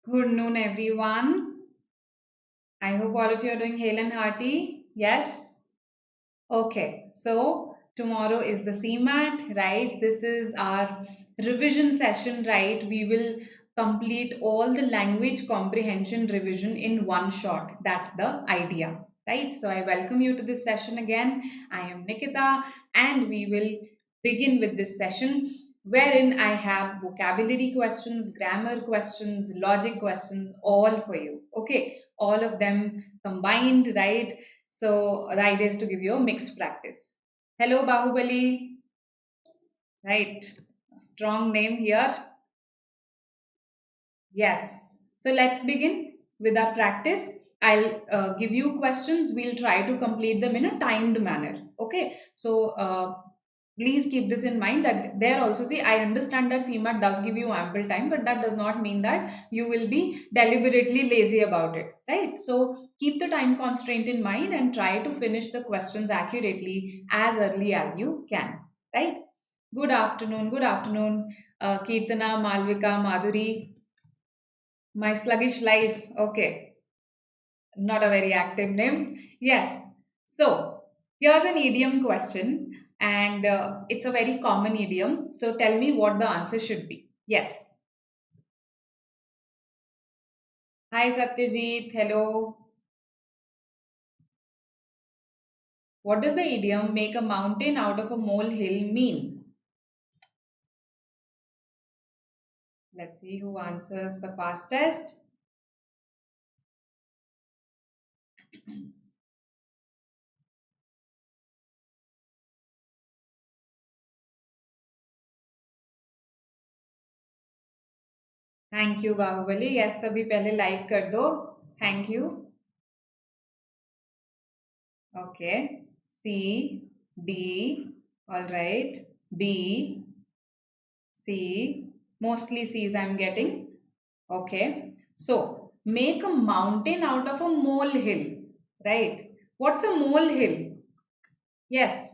Good noon, everyone. I hope all of you are doing hale and hearty. Yes? Okay, so tomorrow is the CMAT, right? This is our revision session, right? We will complete all the language comprehension revision in one shot. That's the idea, right? So I welcome you to this session again. I am Nikita, and we will begin with this session wherein I have vocabulary questions, grammar questions, logic questions, all for you. Okay, all of them combined, right? So the idea is to give you a mixed practice. Hello, Bahubali. Right. Strong name here. Yes. So let's begin with our practice. I'll give you questions. We'll try to complete them in a timed manner. Okay. So please keep this in mind that there also, see, I understand that CMAT does give you ample time, but that does not mean that you will be deliberately lazy about it, right? So keep the time constraint in mind and try to finish the questions accurately as early as you can, right? Good afternoon. Good afternoon, Kirtana, Malvika, Madhuri. My sluggish life. Okay, not a very active name. Yes. So here's an idiom question, and it's a very common idiom. So tell me what the answer should be. Yes. Hi, Satyajit. Hello. What does the idiom "make a mountain out of a molehill" mean? Let's see who answers the fastest. Thank you, Bahubali. Yes, सभी पहले like कर दो. Thank you. Okay. C, D. All right. B, C. Mostly C's I'm getting. Okay. So, make a mountain out of a molehill. Right. What's a molehill? Yes.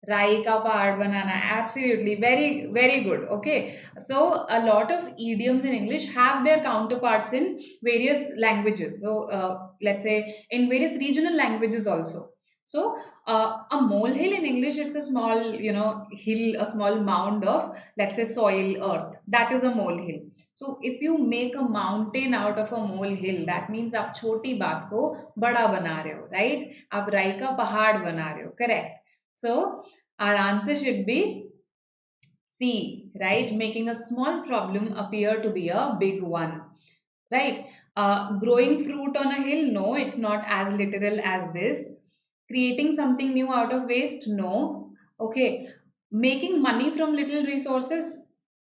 राई का पहाड़ बनाना. Absolutely. Very, very good. Okay. So, a lot of idioms in English have their counterparts in various languages. So, let's say in various regional languages also. So, a molehill in English, it's a small, hill, a small mound of, let's say, soil, earth. That is a molehill. So, if you make a mountain out of a molehill, that means आप छोटी बात को बड़ा बना रहे हो, right? आप राई का पहाड़ बना रहे हो, correct? So, our answer should be C, right? Making a small problem appear to be a big one, right? Growing fruit on a hill, no, it's not as literal as this. Creating something new out of waste, no. Okay. Making money from little resources,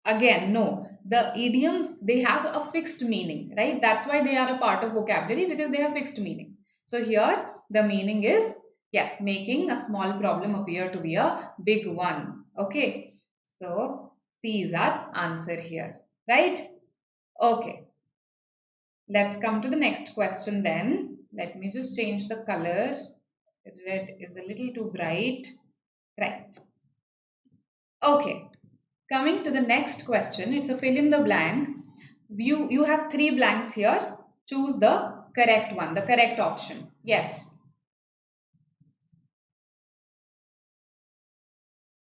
again, no. The idioms, they have a fixed meaning, right? That's why they are a part of vocabulary because they have fixed meanings. So here, the meaning is, yes, making a small problem appear to be a big one. Okay. So, C is our answer here, right? Okay. Let's come to the next question then. Let me just change the color. Red is a little too bright. Right. Okay. Coming to the next question. It's a fill in the blank. You have three blanks here. Choose the correct one, the correct option. Yes.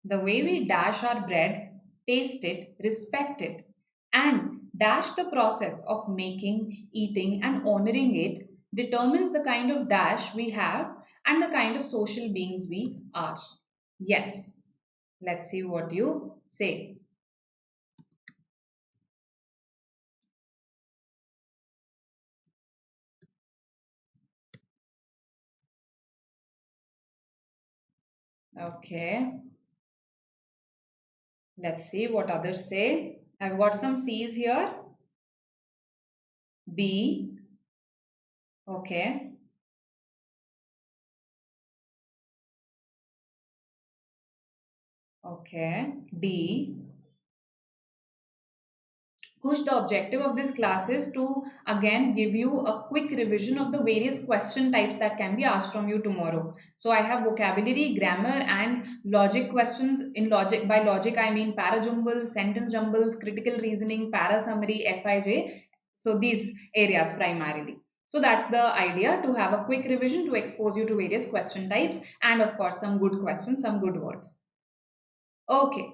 The way we dash our bread, taste it, respect it, and dash the process of making, eating, and honoring it determines the kind of dash we have and the kind of social beings we are. Yes. Let's see what you say. Okay. Let's see what others say. I've got some C's here. B. Okay. Okay. D. Kush, the objective of this class is to again give you a quick revision of the various question types that can be asked from you tomorrow. So I have vocabulary, grammar, and logic questions. In logic, by logic I mean para jumbles, sentence jumbles, critical reasoning, para summary, FIJ. So these areas primarily. So that's the idea, to have a quick revision to expose you to various question types and of course some good questions, some good words. Okay,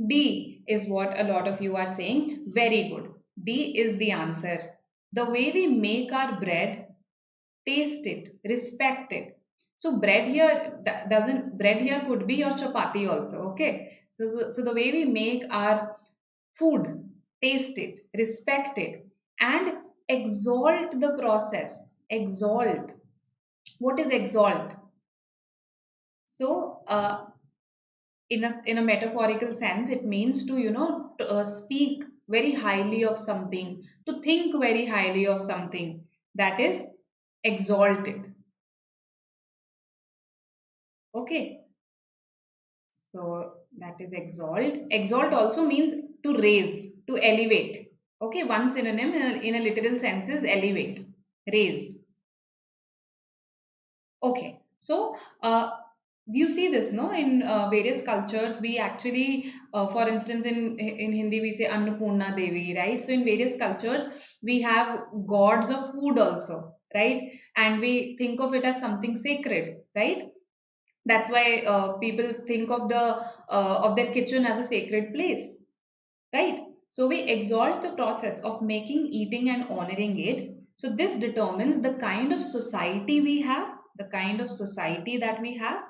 D is what a lot of you are saying. Very good. D is the answer. The way we make our bread, taste it, respect it. So bread here doesn't, bread here could be your chapati also. Okay. So the way we make our food, taste it, respect it, and exalt the process. Exalt. What is exalt? So in a metaphorical sense, it means to, speak very highly of something, to think very highly of something. That is exalted. Okay, so that is exalt. Exalt also means to raise, to elevate. Okay, one synonym in a literal sense is elevate, raise. Okay, so you see this, no? In various cultures, we actually, for instance, in Hindi we say Annapurna Devi, right? So in various cultures, we have gods of food also, right? And we think of it as something sacred, right? That's why people think of their kitchen as a sacred place, right? So we exalt the process of making, eating, and honoring it. So this determines the kind of society we have, the kind of society that we have,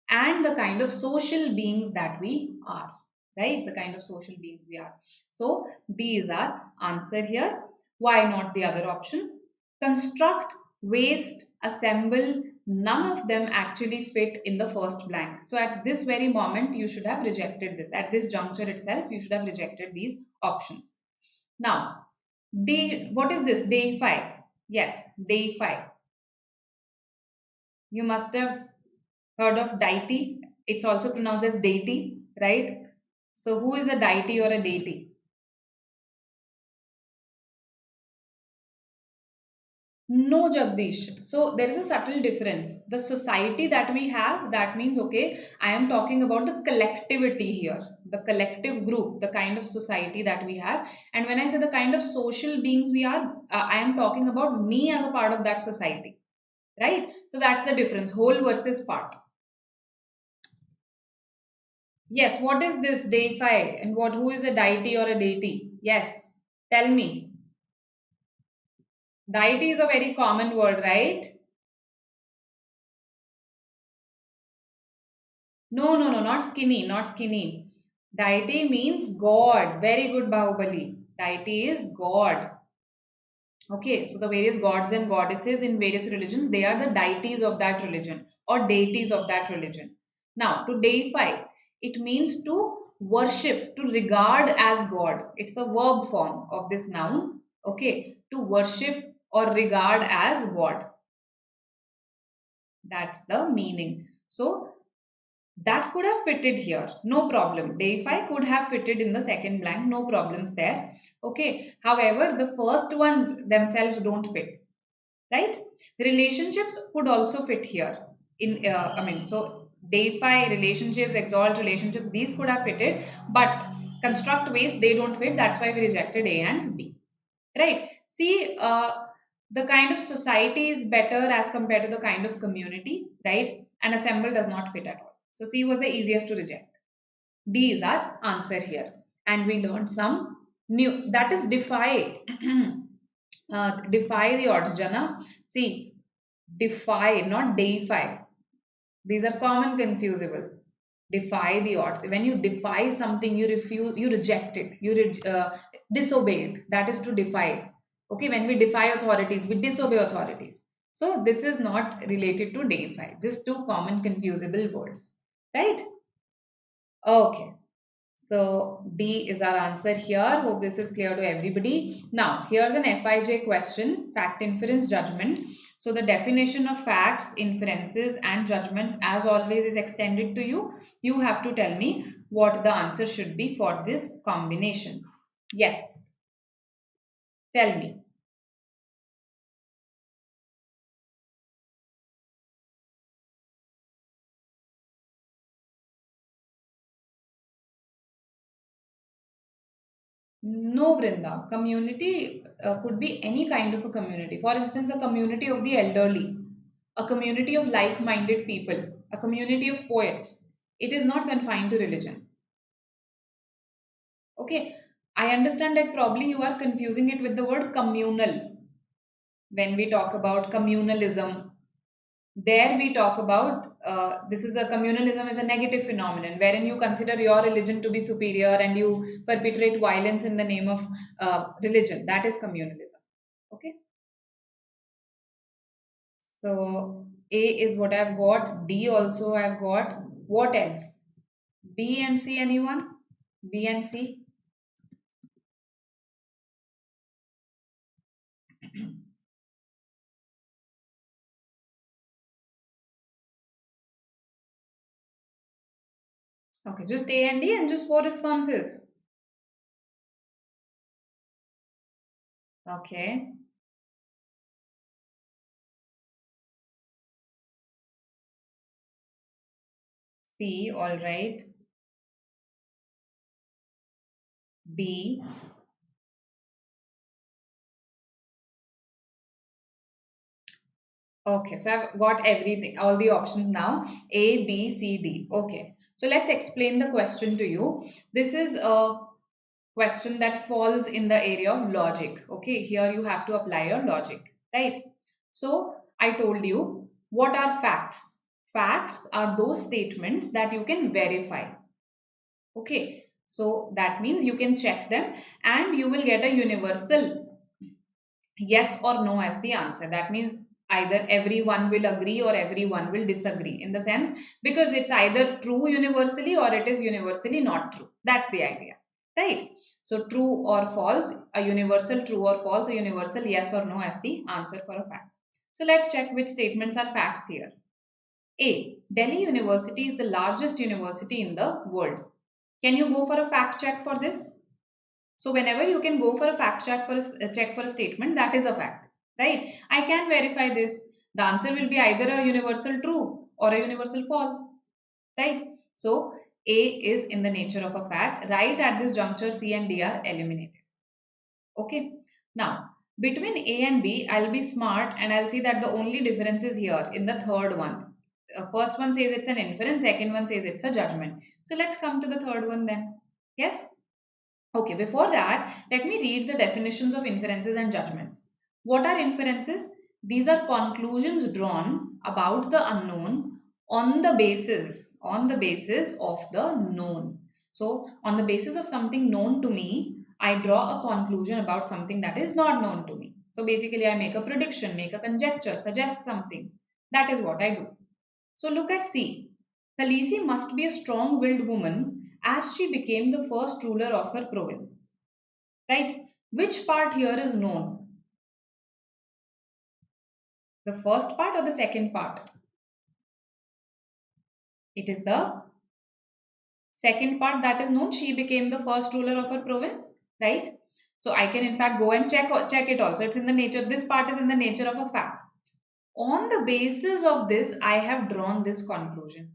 and the kind of social beings that we are, right? The kind of social beings we are. So D is our answer here. Why not the other options? Construct, waste, assemble, none of them actually fit in the first blank. So at this very moment, you should have rejected this. At this juncture itself, you should have rejected these options. Now, what is this? Deify. Yes, deify. You must have heard of deity. It's also pronounced as deity, right? So who is a deity or a deity? No, Jagdish. So there is a subtle difference. The society that we have, that means, okay, I am talking about the collectivity here, the collective group, the kind of society that we have. And when I say the kind of social beings we are, I am talking about me as a part of that society, right? So that's the difference, whole versus part. Yes, what is this deify and who is a deity or a deity? Yes, tell me. Deity is a very common word, right? No, no, no, not skinny, not skinny. Deity means God. Very good, Bahubali. Deity is God. Okay, so the various gods and goddesses in various religions, they are the deities of that religion or deities of that religion. Now, to deify, it means to worship, to regard as God. It's a verb form of this noun. Okay, to worship or regard as God. That's the meaning. So, that could have fitted here, no problem. Deify could have fitted in the second blank, no problems there. Okay, however, the first ones themselves don't fit, right? Relationships could also fit here. So deify, relationships, exalt, relationships, these could have fitted, but construct, waste, they don't fit. That's why we rejected A and B, right? See, the kind of society is better as compared to the kind of community, right? And assemble does not fit at all. So C was the easiest to reject. D is our answer here. And we learned some new, that is defy. Defy the odds, Jana. See, defy, not deify. These are common confusables. Defy the odds. When you defy something, you refuse, you reject it, disobey it. That is to defy. Okay, when we defy authorities, we disobey authorities. So this is not related to deify. These two common confusable words, right? Okay. So D is our answer here. Hope this is clear to everybody. Now, here's an FIJ question, fact, inference, judgment. So the definition of facts, inferences and judgments as always is extended to you. You have to tell me what the answer should be for this combination. Yes, tell me. No, Vrinda. Community could be any kind of a community. For instance, a community of the elderly, a community of like-minded people, a community of poets. It is not confined to religion. Okay. I understand that probably you are confusing it with the word communal. When we talk about communalism, there we talk about this is a communalism is a negative phenomenon wherein you consider your religion to be superior and you perpetrate violence in the name of religion. That is communalism. Okay. So A is what I've got. D also I've got. What else? B and C, anyone? B and C. Okay, just A and D and just four responses. Okay. C, all right. B. Okay, so I've got everything, all the options now. A, B, C, D. Okay. So let's explain the question to you. This is a question that falls in the area of logic. Okay, here you have to apply your logic, right? So I told you, what are facts? Facts are those statements that you can verify. Okay, so that means you can check them and you will get a universal yes or no as the answer. That means either everyone will agree or everyone will disagree, in the sense because it's either true universally or it is universally not true. That's the idea, right? So true or false, a universal true or false, a universal yes or no as the answer for a fact. So let's check which statements are facts here. A. Delhi University is the largest university in the world. Can you go for a fact check for this? So whenever you can go for a fact check for a check for a statement, that is a fact, right? I can verify this. The answer will be either a universal true or a universal false, right? So A is in the nature of a fact. Right at this juncture, C and D are eliminated. Okay. Now between A and B, I'll be smart and I'll see that the only difference is here in the third one. First one says it's an inference, second one says it's a judgment. So let's come to the third one then. Yes. Okay, before that, let me read the definitions of inferences and judgments. What are inferences? These are conclusions drawn about the unknown on the basis of the known. So, on the basis of something known to me, I draw a conclusion about something that is not known to me. So, basically, I make a prediction, make a conjecture, suggest something. That is what I do. So, look at C. Khaleesi must be a strong-willed woman as she became the first ruler of her province. Right? Which part here is known? The first part or the second part? It is the second part that is known. She became the first ruler of her province, right? So I can in fact go and check it also. It's in the nature. This part is in the nature of a fact. On the basis of this, I have drawn this conclusion.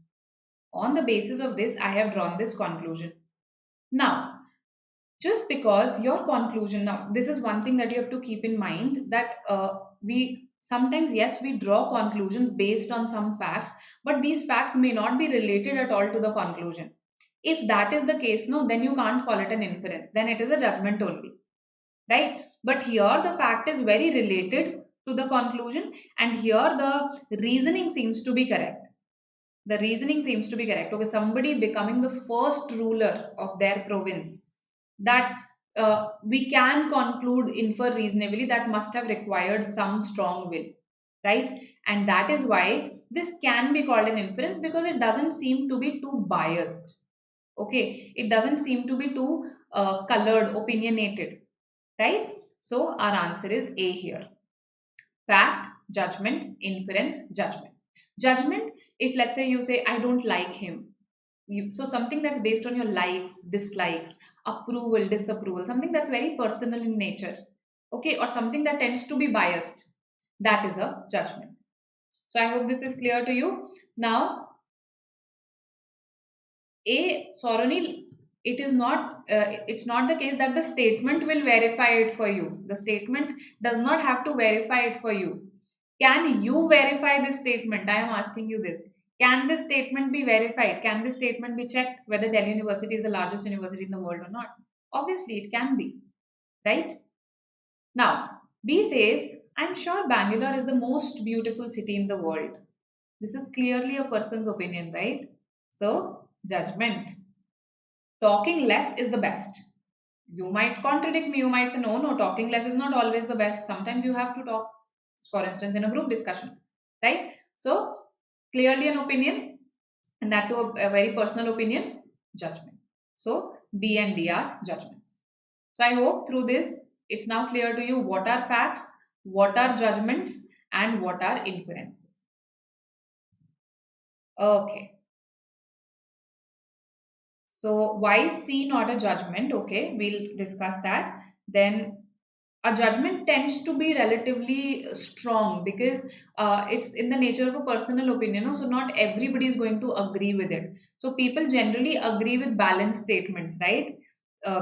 On the basis of this, I have drawn this conclusion. Now, just because your conclusion, now this is one thing that you have to keep in mind, that we sometimes, yes, we draw conclusions based on some facts, but these facts may not be related at all to the conclusion. If that is the case, no, then you can't call it an inference, then it is a judgment only, right? But here the fact is very related to the conclusion, and here the reasoning seems to be correct. The reasoning seems to be correct. Okay, somebody becoming the first ruler of their province, that we can conclude, infer reasonably, that must have required some strong will, right? And that is why this can be called an inference, because it doesn't seem to be too biased. Okay, it doesn't seem to be too colored, opinionated, right? So our answer is A here. Fact, judgment, inference, judgment. Judgment, if let's say you say, I don't like him. So something that's based on your likes, dislikes, approval, disapproval, something that's very personal in nature. Okay, or something that tends to be biased. That is a judgment. So I hope this is clear to you. Now, A, Soronil, it is not, it's not the case that the statement will verify it for you. The statement does not have to verify it for you. Can you verify this statement? I am asking you this. Can this statement be verified? Can this statement be checked whether Delhi University is the largest university in the world or not? Obviously, it can be, right? Now, B says, I'm sure Bangalore is the most beautiful city in the world. This is clearly a person's opinion, right? So, judgment. Talking less is the best. You might contradict me, you might say, no, no, talking less is not always the best. Sometimes you have to talk, for instance, in a group discussion, right? So, clearly an opinion, and that too a very personal opinion, judgment. So, B and D are judgments. So, I hope through this, it's now clear to you what are facts, what are judgments, and what are inferences. Okay. So why is C not a judgment? Okay, we'll discuss that. Then a judgment tends to be relatively strong because it's in the nature of a personal opinion. So not everybody is going to agree with it. So people generally agree with balanced statements, right?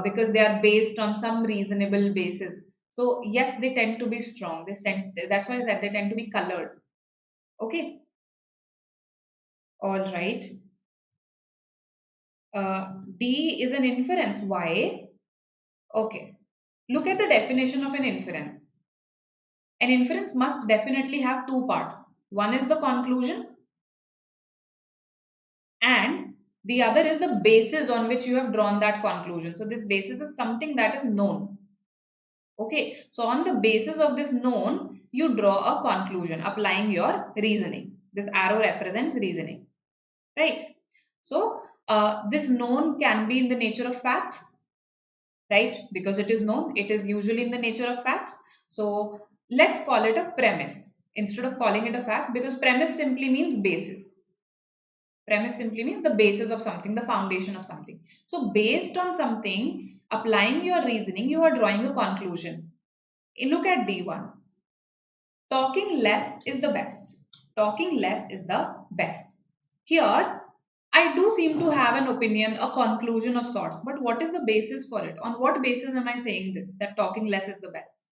Because they are based on some reasonable basis. So yes, they tend to be strong. That's why I said they tend to be colored. Okay. All right. D is an inference. Why? Okay. Look at the definition of an inference. An inference must definitely have two parts. One is the conclusion and the other is the basis on which you have drawn that conclusion. So this basis is something that is known. Okay. So on the basis of this known, you draw a conclusion applying your reasoning. This arrow represents reasoning. Right. So this known can be in the nature of facts, right? Because it is known, it is usually in the nature of facts. So let's call it a premise instead of calling it a fact, because premise simply means basis. Premise simply means the basis of something, the foundation of something. So based on something, applying your reasoning, you are drawing a conclusion. Look at D ones. Talking less is the best. Talking less is the best. Here, I do seem to have an opinion, a conclusion of sorts, but what is the basis for it? On what basis am I saying this, that talking less is the best?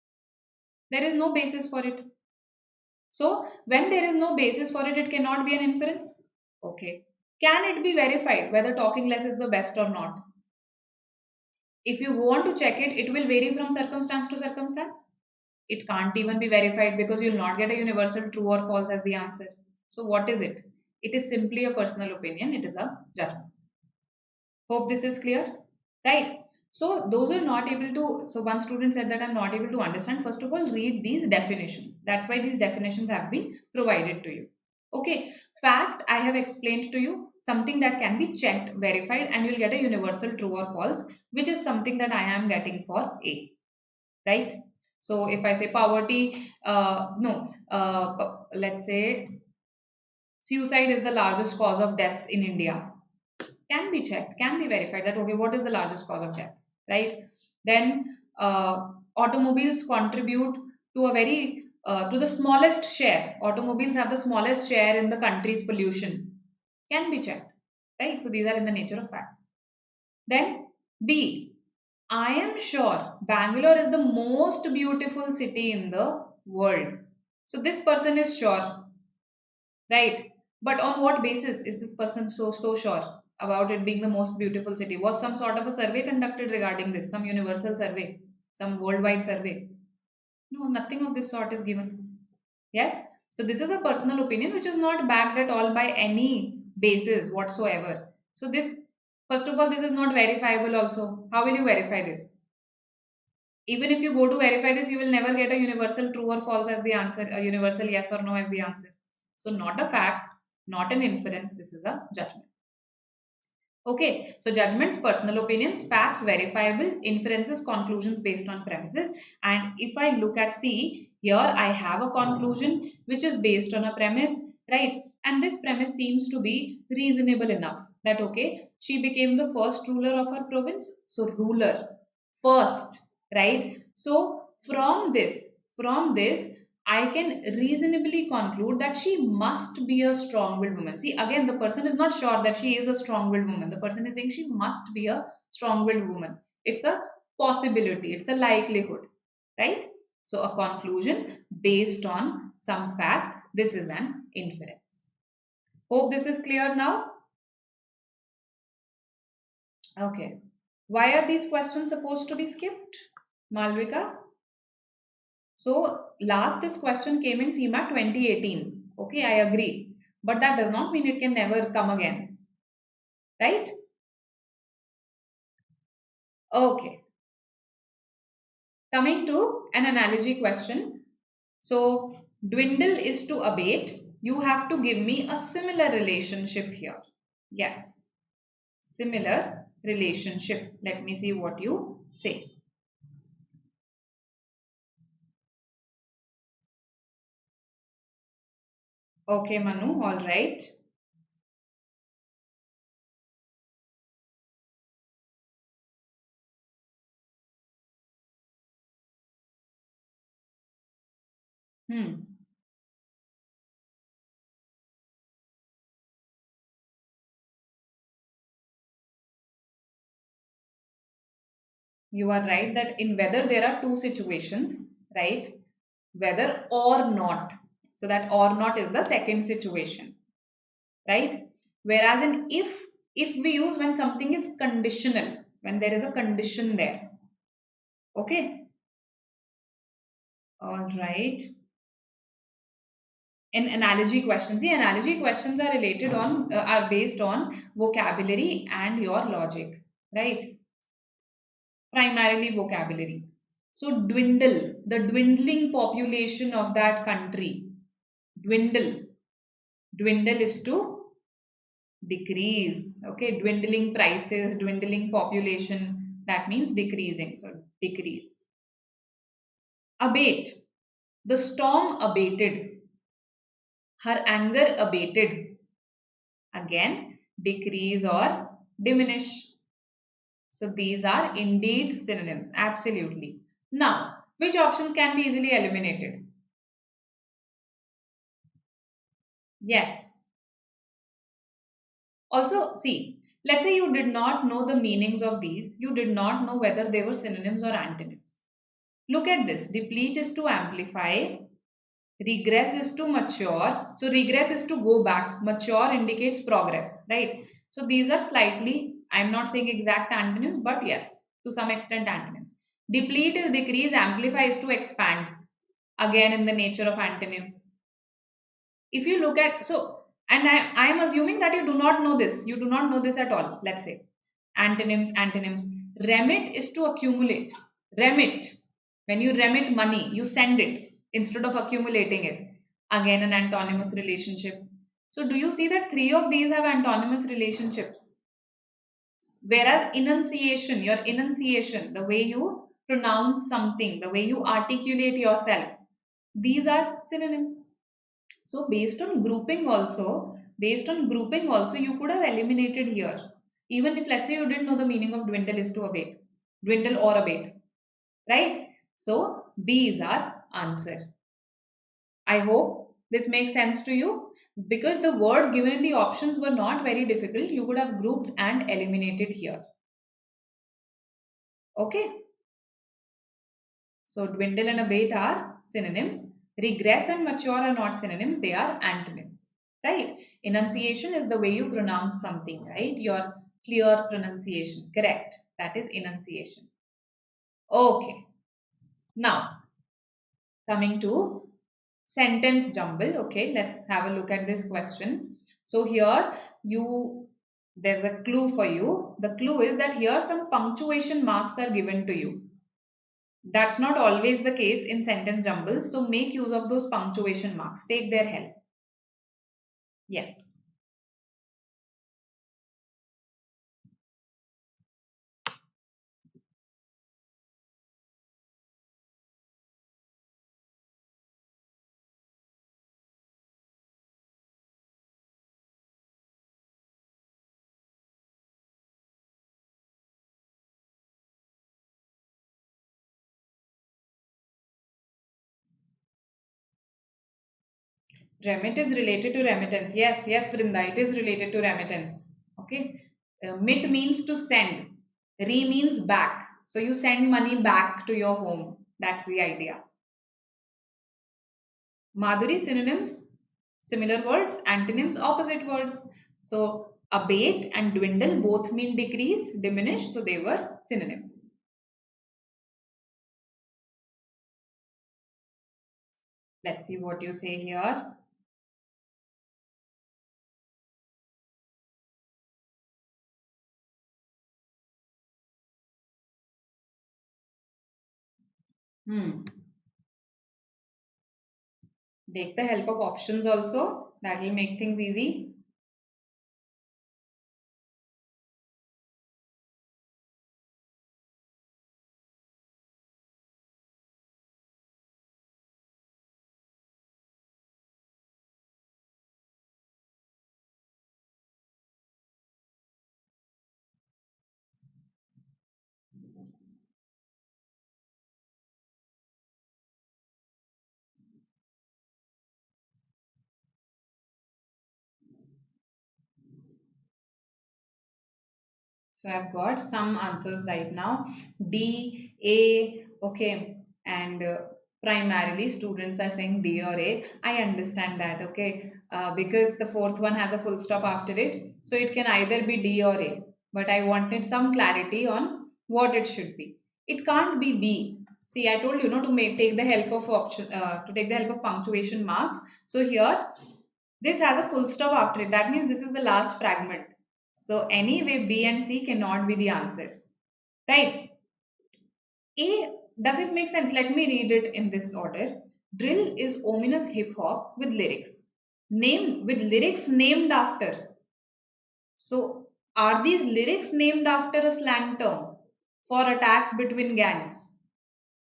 There is no basis for it. So, when there is no basis for it, it cannot be an inference. Okay. Can it be verified whether talking less is the best or not? If you want to check it, it will vary from circumstance to circumstance. It can't even be verified because you'll not get a universal true or false as the answer. So, what is it? It is simply a personal opinion. It is a judgment. Hope this is clear, right? So those are not able to, so one student said that I'm not able to understand. First of all, read these definitions. That's why these definitions have been provided to you. Okay, fact, I have explained to you, something that can be checked, verified, and you'll get a universal true or false, which is something that I am getting for A, right? So if I say poverty, let's say suicide is the largest cause of deaths in India, can be checked, can be verified that, okay, what is the largest cause of death, right? Then automobiles contribute to a very, to the smallest share. Automobiles have the smallest share in the country's pollution. Can be checked, right? So these are in the nature of facts. Then B, I am sure Bangalore is the most beautiful city in the world. So this person is sure, right? But on what basis is this person so sure about it being the most beautiful city? Was some sort of a survey conducted regarding this? Some universal survey? Some worldwide survey? No, nothing of this sort is given. Yes? So this is a personal opinion which is not backed at all by any basis whatsoever. So this, first of all, this is not verifiable also. How will you verify this? Even if you go to verify this, you will never get a universal true or false as the answer, a universal yes or no as the answer. So not a fact, not an inference, this is a judgment. Okay, so judgments, personal opinions, facts, verifiable, inferences, conclusions based on premises. And if I look at C, here I have a conclusion which is based on a premise, right? And this premise seems to be reasonable enough that, okay, she became the first ruler of her province. So ruler, first, right? So from this, I can reasonably conclude that she must be a strong-willed woman. See, again, the person is not sure that she is a strong-willed woman. The person is saying she must be a strong-willed woman. It's a possibility, it's a likelihood, right? So a conclusion based on some fact, this is an inference. Hope this is clear now. Okay. Why are these questions supposed to be skipped, Malvika? So last this question came in CMAT 2018. Okay, I agree. But that does not mean it can never come again. Right? Okay. Coming to an analogy question. So dwindle is to abate. You have to give me a similar relationship here. Yes. Similar relationship. Let me see what you say. Okay, Manu. All right. Hmm. You are right that in whether there are two situations, right? Whether or not. So that or not is the second situation, right? Whereas in if we use when something is conditional, when there is a condition there. Okay. All right. In analogy questions, the analogy questions are related on are based on vocabulary and your logic, right? Primarily vocabulary. So dwindle, the dwindling population of that country. Dwindle. Dwindle is to decrease. Okay, dwindling prices, dwindling population, that means decreasing. So decrease. Abate. The storm abated. Her anger abated. Again, decrease or diminish. So these are indeed synonyms. Absolutely. Now, which options can be easily eliminated? Yes. Also, see, let's say you did not know the meanings of these. You did not know whether they were synonyms or antonyms. Look at this. Deplete is to amplify. Regress is to mature. So regress is to go back. Mature indicates progress, right? So these are slightly, I'm not saying exact antonyms, but yes, to some extent antonyms. Deplete is decrease. Amplify is to expand. Again, in the nature of antonyms. If you look at, so, and I am assuming that you do not know this. You do not know this at all. Let's say antonyms, antonyms. Remit is to accumulate. Remit. When you remit money, you send it instead of accumulating it. Again, an antonymous relationship. So, do you see that three of these have antonymous relationships? Whereas enunciation, your enunciation, the way you pronounce something, the way you articulate yourself, these are synonyms. So based on grouping also, you could have eliminated here. Even if let's say you didn't know the meaning of dwindle is to abate, dwindle or abate, right? So B is our answer. I hope this makes sense to you because the words given in the options were not very difficult. You could have grouped and eliminated here. Okay. So dwindle and abate are synonyms. Regress and mature are not synonyms, they are antonyms. Right? Enunciation is the way you pronounce something, right? Your clear pronunciation. Correct. That is enunciation. Okay. Now, coming to sentence jumble. Okay, let's have a look at this question. So here there's a clue for you. The clue is that here some punctuation marks are given to you. That's not always the case in sentence jumbles. So make use of those punctuation marks. Take their help. Yes. Remit is related to remittance. Yes, yes, Vrinda, it is related to remittance. Okay. Mit means to send. Re means back. So you send money back to your home. That's the idea. Madhuri, synonyms, similar words, antonyms, opposite words. So abate and dwindle both mean decrease, diminish. So they were synonyms. Let's see what you say here. Hmm. Take the help of options also. That will make things easy. So I've got some answers right now. D, A, okay. And primarily students are saying D or A. I understand that, okay. Because the fourth one has a full stop after it. So it can either be D or A. But I wanted some clarity on what it should be. It can't be B. See, I told you, to make take the help of option to take the help of punctuation marks. So here this has a full stop after it. That means this is the last fragment. So anyway, B and C cannot be the answers. Right? A, does it make sense? Let me read it in this order. Drill is ominous hip hop with lyrics. Named after. So are these lyrics named after a slang term for attacks between gangs?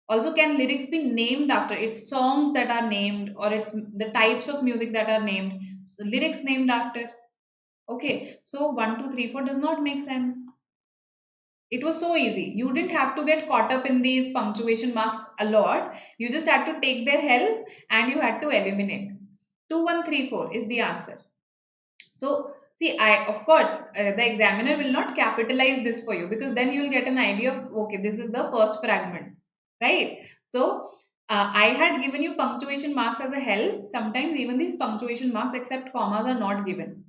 Also, can lyrics be named after? It's songs that are named, or it's the types of music that are named. So lyrics named after. Okay, so 1, 2, 3, 4 does not make sense. It was so easy. You didn't have to get caught up in these punctuation marks a lot. You just had to take their help and you had to eliminate. 2, 1, 3, 4 is the answer. So, see, of course, the examiner will not capitalize this for you, because then you'll get an idea of, okay, this is the first fragment, right? So, I had given you punctuation marks as a help. Sometimes even these punctuation marks, except commas, are not given.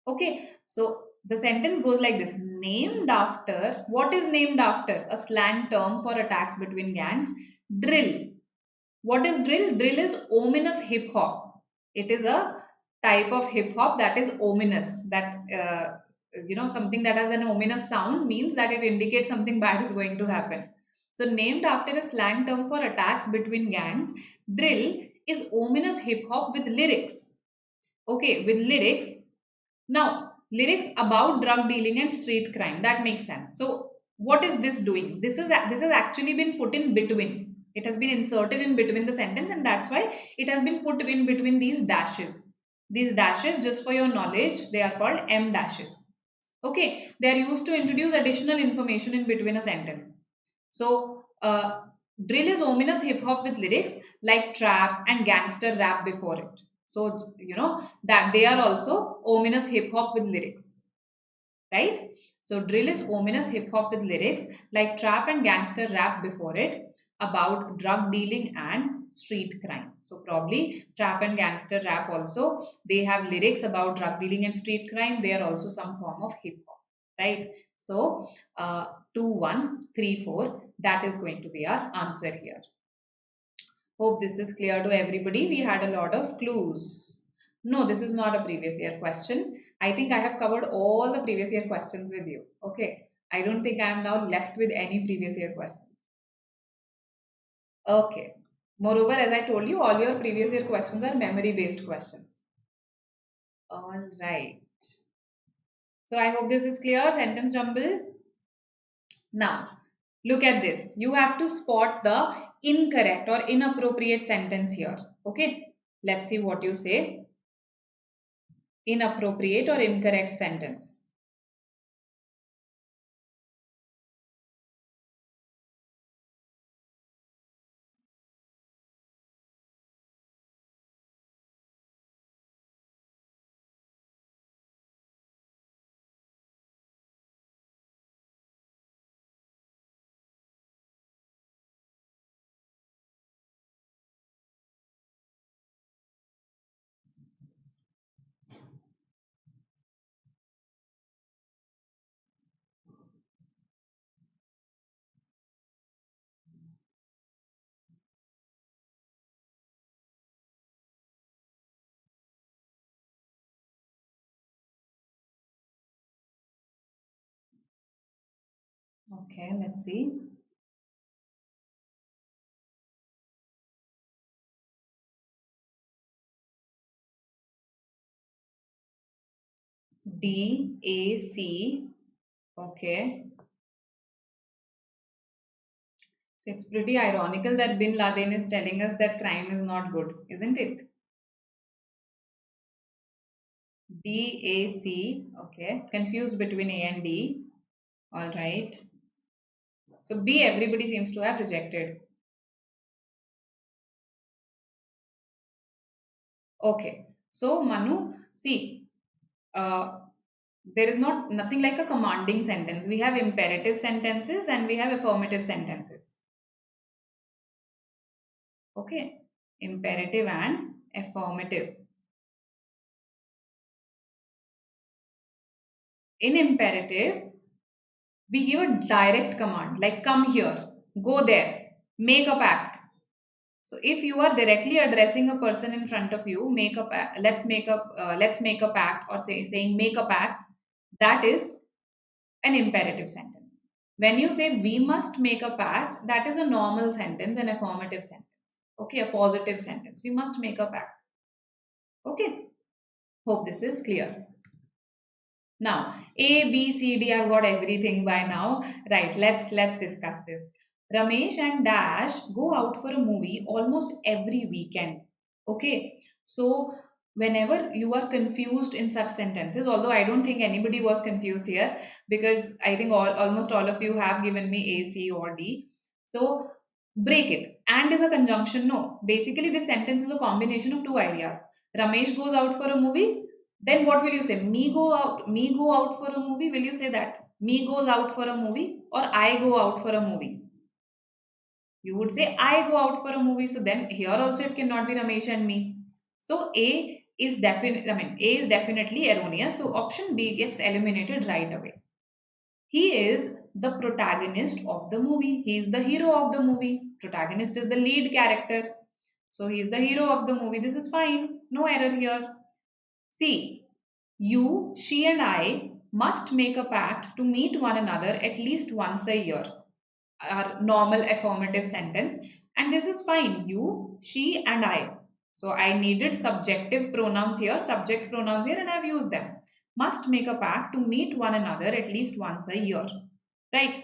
Okay, so the sentence goes like this. Named after, what is named after? A slang term for attacks between gangs. Drill. What is drill? Drill is ominous hip hop. It is a type of hip hop that is ominous. Something that has an ominous sound means that it indicates something bad is going to happen. So, named after a slang term for attacks between gangs, drill is ominous hip hop with lyrics. Okay, with lyrics. Now, lyrics about drug dealing and street crime. That makes sense. So, what is this doing? This has actually been put in between. It has been inserted in between the sentence, and that's why it has been put in between these dashes. These dashes, just for your knowledge, they are called M dashes. Okay, they are used to introduce additional information in between a sentence. So, drill is ominous hip hop with lyrics like trap and gangster rap before it. So, that they are also ominous hip hop with lyrics, right? So, drill is ominous hip hop with lyrics like trap and gangster rap before it about drug dealing and street crime. So, probably trap and gangster rap also, they have lyrics about drug dealing and street crime. They are also some form of hip hop, right? So, 2, 1, 3, 4, that is going to be our answer here. Hope this is clear to everybody. We had a lot of clues. No, this is not a previous year question. I think I have covered all the previous year questions with you. Okay. I don't think I am now left with any previous year questions. Okay. Moreover, as I told you, all your previous year questions are memory based questions. All right. So I hope this is clear. Sentence jumble. Now, look at this. You have to spot the incorrect or inappropriate sentence here. Okay. Let's see what you say. Inappropriate or incorrect sentence. Okay, let's see. DAC. Okay. So it's pretty ironical that Bin Laden is telling us that crime is not good, isn't it? DAC. Okay. Confused between A and D. All right. So B, everybody seems to have rejected. Okay. So Manu, see, there is nothing like a commanding sentence. We have imperative sentences and we have affirmative sentences. Okay. Imperative and affirmative. In imperative, we give a direct command like come here, go there, make a pact. So if you are directly addressing a person in front of you, let's make a pact, or saying make a pact, that is an imperative sentence. When you say we must make a pact, that is a normal sentence, an affirmative sentence. Okay, a positive sentence. We must make a pact. Okay, hope this is clear. Now, A, B, C, D, I've got everything by now. Right, let's discuss this. Ramesh and Dash go out for a movie almost every weekend. Okay, so whenever you are confused in such sentences, although I don't think anybody was confused here, because I think almost all of you have given me A, C, or D. So break it. And is a conjunction? No. Basically, this sentence is a combination of two ideas. Ramesh goes out for a movie, then what will you say? Me go out for a movie. Will you say that? Me goes out for a movie, or I go out for a movie? You would say I go out for a movie. So then here also it cannot be Ramesh and me. So A is A is definitely erroneous. So option B gets eliminated right away. He is the protagonist of the movie. He is the hero of the movie. Protagonist is the lead character. So he is the hero of the movie. This is fine. No error here. See, you, she, and I must make a pact to meet one another at least once a year. Our normal affirmative sentence. And this is fine. You, she, and I. So I needed subjective pronouns here, subject pronouns here, and I've used them. Must make a pact to meet one another at least once a year. Right?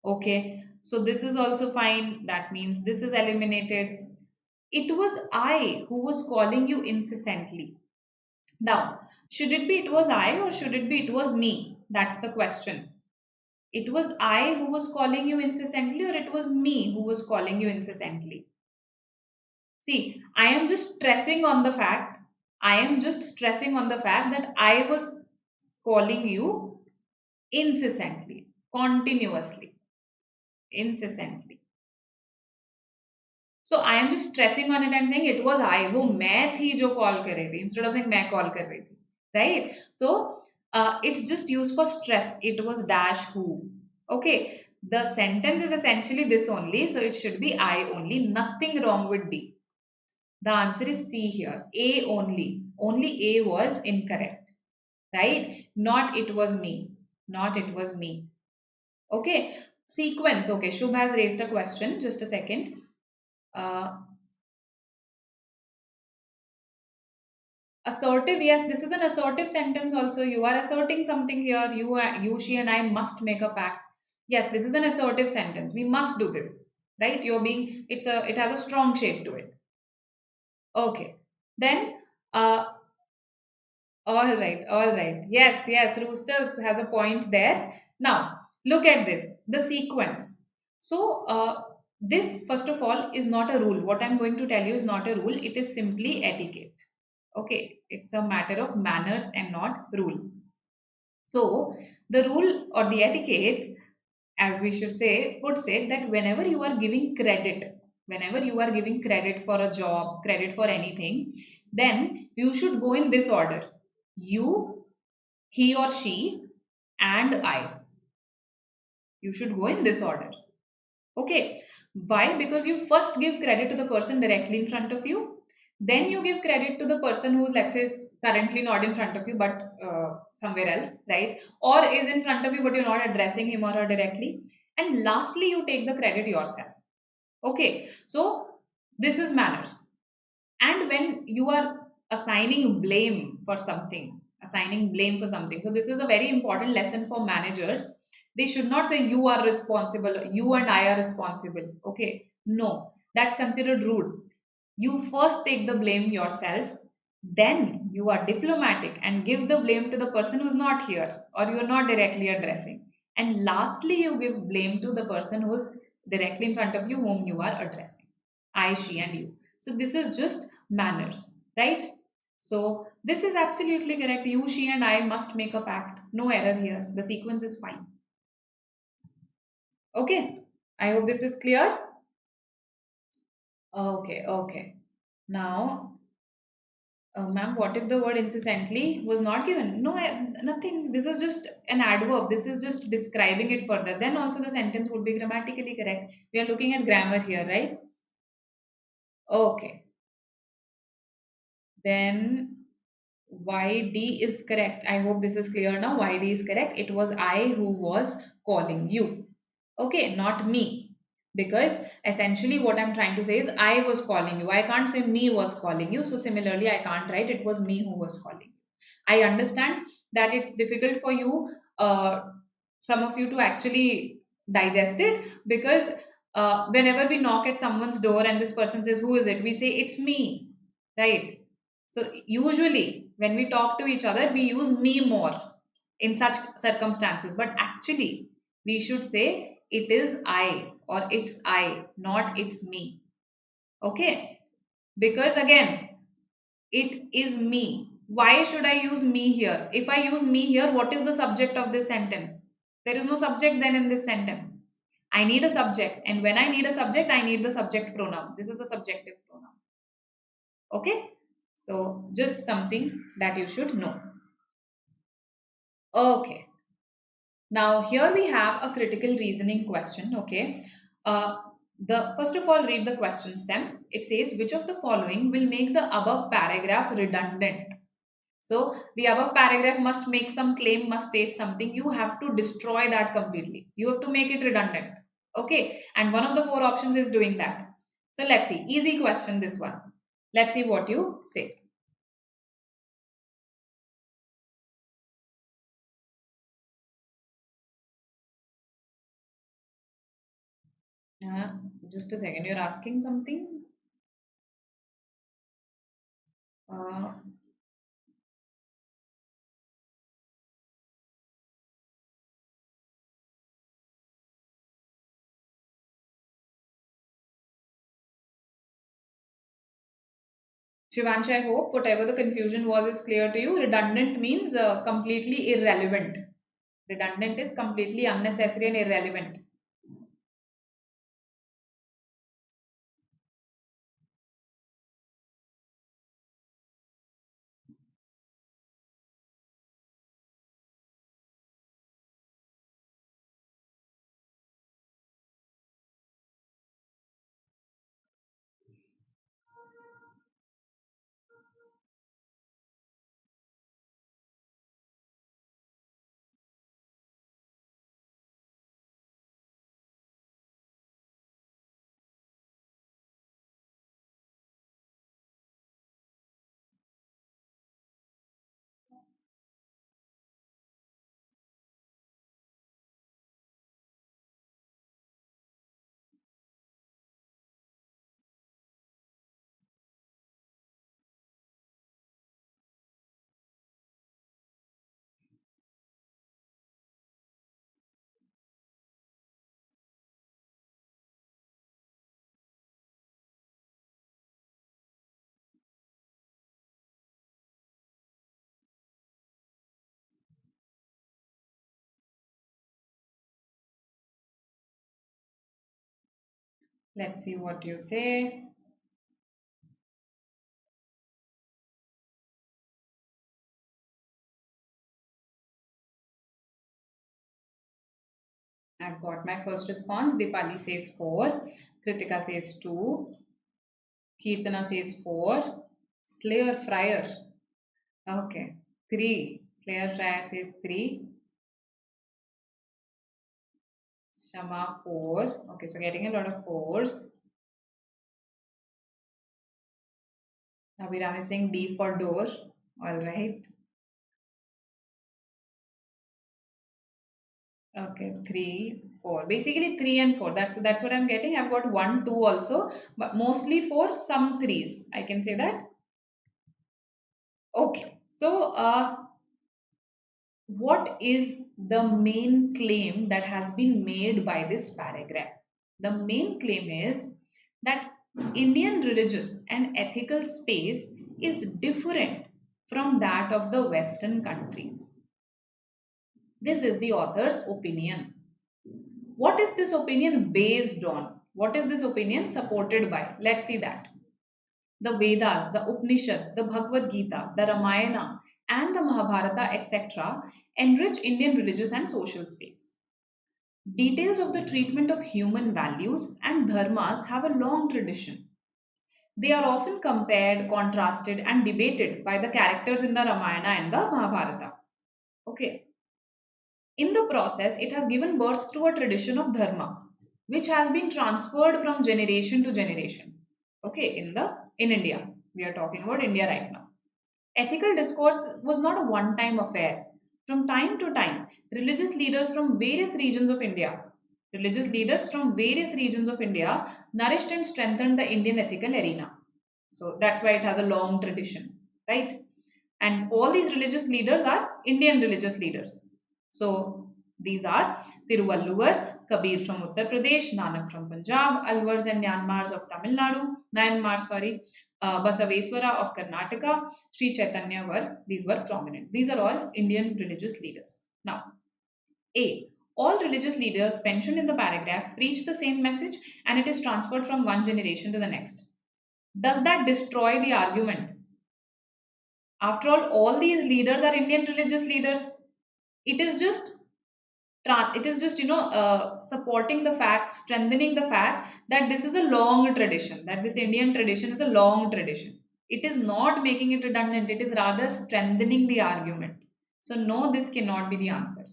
Okay. So this is also fine. That means this is eliminated. It was I who was calling you incessantly. Now, should it be it was I, or should it be it was me? That's the question. It was I who was calling you incessantly, or it was me who was calling you incessantly? See, I am just stressing on the fact that I was calling you incessantly, continuously, incessantly. So I am just stressing on it and saying it was I, वो मैं थी जो call कर रही थी, instead of saying मैं call कर रही थी, right? So it's just used for stress. It was dash who. Okay, the sentence is essentially this only, so it should be I only. Nothing wrong with D. The answer is C here. A only. Only A was incorrect, right? Not it was me. Not it was me. Okay. Sequence. Okay. Shubh has raised a question. Just a second. Assertive, yes, this is an assertive sentence also. You are asserting something here. You, she, and I must make a pact. Yes, this is an assertive sentence. We must do this, right? It has a strong shape to it. Okay. Then, all right, all right. Yes, yes, Roosters has a point there. Now, look at this, the sequence. So, this, first of all, is not a rule. What I'm going to tell you is not a rule. It is simply etiquette. Okay, it's a matter of manners and not rules. So, the rule or the etiquette, as we should say, would say that whenever you are giving credit, whenever you are giving credit for a job, credit for anything, then you should go in this order. You, he or she, and I. You should go in this order. Okay. Why? Because you first give credit to the person directly in front of you. Then you give credit to the person who's, let's say, currently not in front of you, but somewhere else, right? Or is in front of you, but you're not addressing him or her directly. and lastly you take the credit yourself. Okay, so this is manners. And when you are assigning blame for something, so this is a very important lesson for managers. They should not say you are responsible, you and I are responsible. Okay, no, that's considered rude. You first take the blame yourself, then you are diplomatic and give the blame to the person who's not here or you're not directly addressing. And lastly, you give blame to the person who's directly in front of you, whom you are addressing. I, she, and you. So this is just manners, right? So this is absolutely correct. You, she, and I must make a pact. No error here. The sequence is fine. Okay. I hope this is clear. Okay, okay. Now, ma'am, what if the word incessantly was not given? No, nothing. This is just an adverb. This is just describing it further. Then also the sentence would be grammatically correct. We are looking at grammar here, right? Okay. Then YD is correct. I hope this is clear now. YD is correct. It was I who was calling you. Okay, not me. Because essentially what I'm trying to say is I was calling you. I can't say me was calling you. So similarly, I can't write it was me who was calling you. I understand that it's difficult for you, some of you, to actually digest it because whenever we knock at someone's door and this person says, "Who is it?" we say, "It's me," right? So, usually, when we talk to each other, we use me more in such circumstances, but actually, we should say, "It is I," or "It's I," not "It's me." Okay? Because again, it is me. Why should I use me here? If I use me here, what is the subject of this sentence? There is no subject then in this sentence. I need a subject, and when I need a subject, I need the subject pronoun. This is a subjective pronoun. Okay? So, just something that you should know. Okay. Now, here we have a critical reasoning question. Okay. Uh, the first of all, read the question stem. It says, which of the following will make the above paragraph redundant? So the above paragraph must make some claim, must state something. You have to destroy that completely. You have to make it redundant. Okay. And one of the four options is doing that. So let's see. Easy question, this one. Let's see what you say. Uh, just a second. You're asking something? Uh, Shivansh, I hope whatever the confusion was is clear to you. Redundant means completely irrelevant. Redundant is completely unnecessary and irrelevant. Let's see what you say. I've got my first response. Dipali says 4. Kritika says 2. Kirtana says 4. Slayer Fryer. Okay. 3. Slayer Fryer says 3. Shama 4. Okay, so getting a lot of 4s. Abhiram is saying D for door. All right. Okay, 3, 4. Basically 3 and 4. That's what I'm getting. I've got 1, 2 also, but mostly 4, some 3s. I can say that. Okay. So, what is the main claim that has been made by this paragraph? The main claim is that Indian religious and ethical space is different from that of the Western countries. This is the author's opinion. What is this opinion based on? What is this opinion supported by? Let's see that. The Vedas, the Upanishads, the Bhagavad Gita, the Ramayana, and the Mahabharata, etc., enrich Indian religious and social space. Details of the treatment of human values and dharmas have a long tradition. They are often compared, contrasted, and debated by the characters in the Ramayana and the Mahabharata. Okay. In the process, it has given birth to a tradition of dharma, which has been transferred from generation to generation. Okay, in India, we are talking about India right now. Ethical discourse was not a one-time affair. From time to time, religious leaders from various regions of India nourished and strengthened the Indian ethical arena. So that's why it has a long tradition, right? And all these religious leaders are Indian religious leaders. So these are Tiruvalluvar, Kabir from Uttar Pradesh, Nanak from Punjab, Alvars and Nyanmars of Tamil Nadu, Basaveswara of Karnataka, Sri Chaitanya these were prominent. These are all Indian religious leaders. Now, A. All religious leaders mentioned in the paragraph preach the same message and it is transferred from one generation to the next. Does that destroy the argument? After all these leaders are Indian religious leaders. It is just supporting the fact, strengthening the fact that this is a long tradition, that this Indian tradition is a long tradition. It is not making it redundant, it is rather strengthening the argument. So no, this cannot be the answer.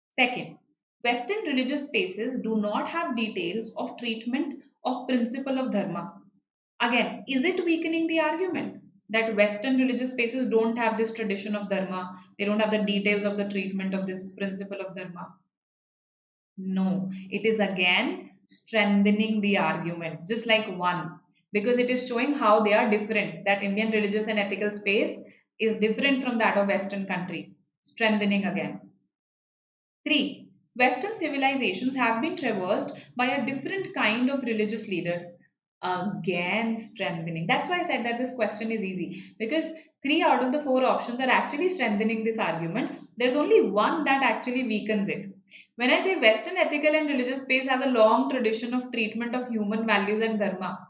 Second, Western religious spaces do not have details of treatment of principle of dharma. Again, is it weakening the argument that Western religious spaces don't have this tradition of dharma? They don't have the details of the treatment of this principle of dharma? No, it is again strengthening the argument, just like one, because it is showing how they are different. That Indian religious and ethical space is different from that of Western countries. Strengthening again. 3. Western civilizations have been traversed by a different kind of religious leaders. Again, strengthening. That's why I said that this question is easy, because 3 out of the 4 options are actually strengthening this argument. There's only one that actually weakens it. When I say Western ethical and religious space has a long tradition of treatment of human values and dharma,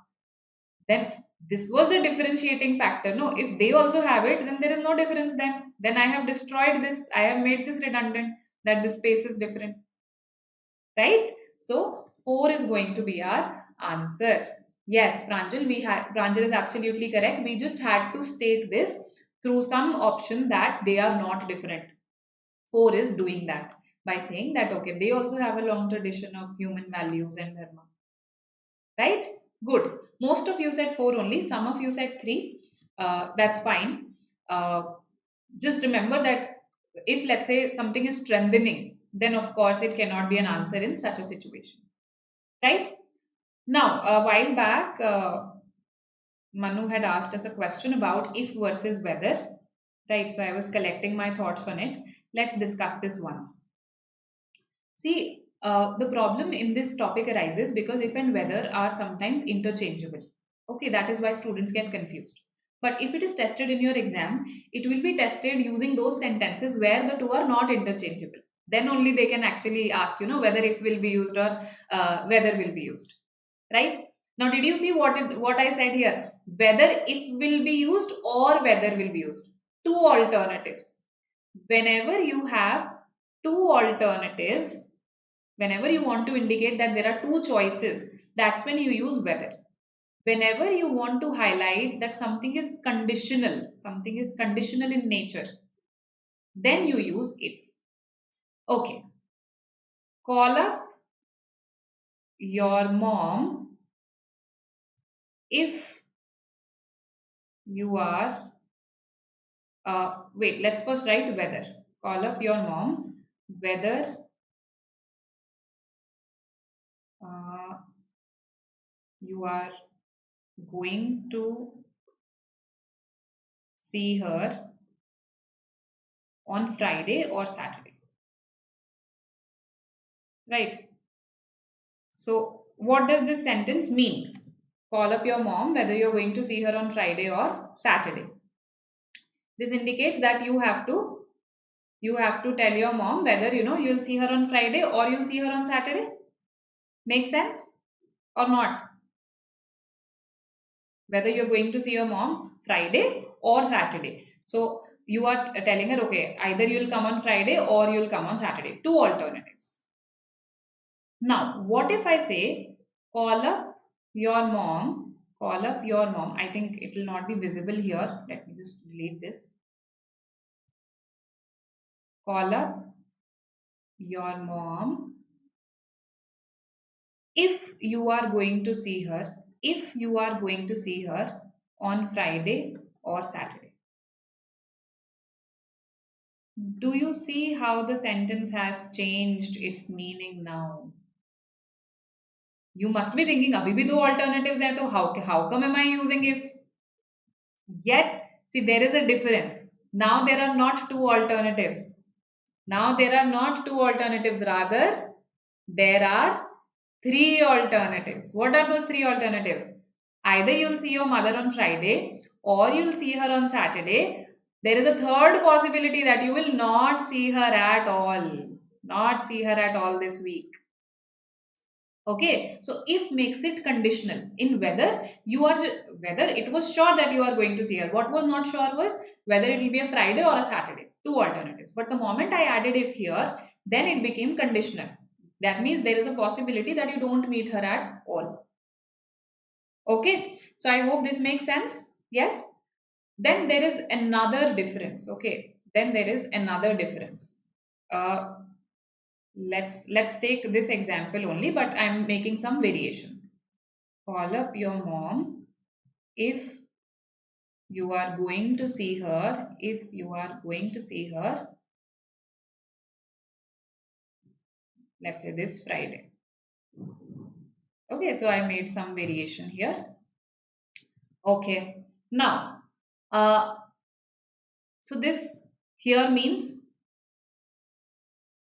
then this was the differentiating factor. No, if they also have it, then there is no difference then. Then I have destroyed this. I have made this redundant, that the space is different. Right? So 4 is going to be our answer. Yes, Pranjal is absolutely correct. We just had to state this through some option that they are not different. 4 is doing that by saying that, okay, they also have a long tradition of human values and dharma. Right? Good. Most of you said 4 only. Some of you said 3. That's fine. Just remember that if, let's say, something is strengthening, then of course it cannot be an answer in such a situation. Right? Now, a while back, Manu had asked us a question about if versus whether. Right? So I was collecting my thoughts on it. Let's discuss this once. See, the problem in this topic arises because if and whether are sometimes interchangeable. Okay, that is why students get confused. But if it is tested in your exam, it will be tested using those sentences where the two are not interchangeable. Then only they can actually ask, whether if will be used or whether will be used. Right? Now, did you see what I said here? Whether if will be used or whether will be used. Two alternatives. Whenever you have two alternatives, whenever you want to indicate that there are two choices, that's when you use whether. Whenever you want to highlight that something is conditional in nature, then you use if. Okay. Call up your mom if you are, wait, let's first write whether. Call up your mom whether uh, you are going to see her on Friday or Saturday. Right. So what does this sentence mean? Call up your mom whether you're going to see her on Friday or Saturday. This indicates that you have to tell your mom whether you'll see her on Friday or you'll see her on Saturday. Make sense or not? Whether you're going to see your mom Friday or Saturday. So you are telling her, okay, either you'll come on Friday or you'll come on Saturday. Two alternatives. Now, what if I say, call up your mom, call up your mom. I think it will not be visible here. Let me just delete this. Call up your mom if you are going to see her, if you are going to see her on Friday or Saturday. Do you see how the sentence has changed its meaning now? You must be thinking, abhi bhi do alternatives hai, to how come am I using if? Yet, see, there is a difference. Now there are not two alternatives. Now there are not two alternatives. Rather, there are three alternatives. What are those three alternatives? Either you'll see your mother on Friday or you'll see her on Saturday. There is a third possibility that you will not see her at all. Not see her at all this week. Okay, so if makes it conditional. In whether whether it was sure that you are going to see her. What was not sure was whether it will be a Friday or a Saturday. Two alternatives. But the moment I added if here, then it became conditional. That means there is a possibility that you don't meet her at all. Okay, so I hope this makes sense. Yes. Then there is another difference. Okay, then there is another difference. Uh, let's take this example only, but I'm making some variations. Call up your mom if you are going to see her, if you are going to see her, let's say this Friday. Okay, so I made some variation here. Okay, now so this here means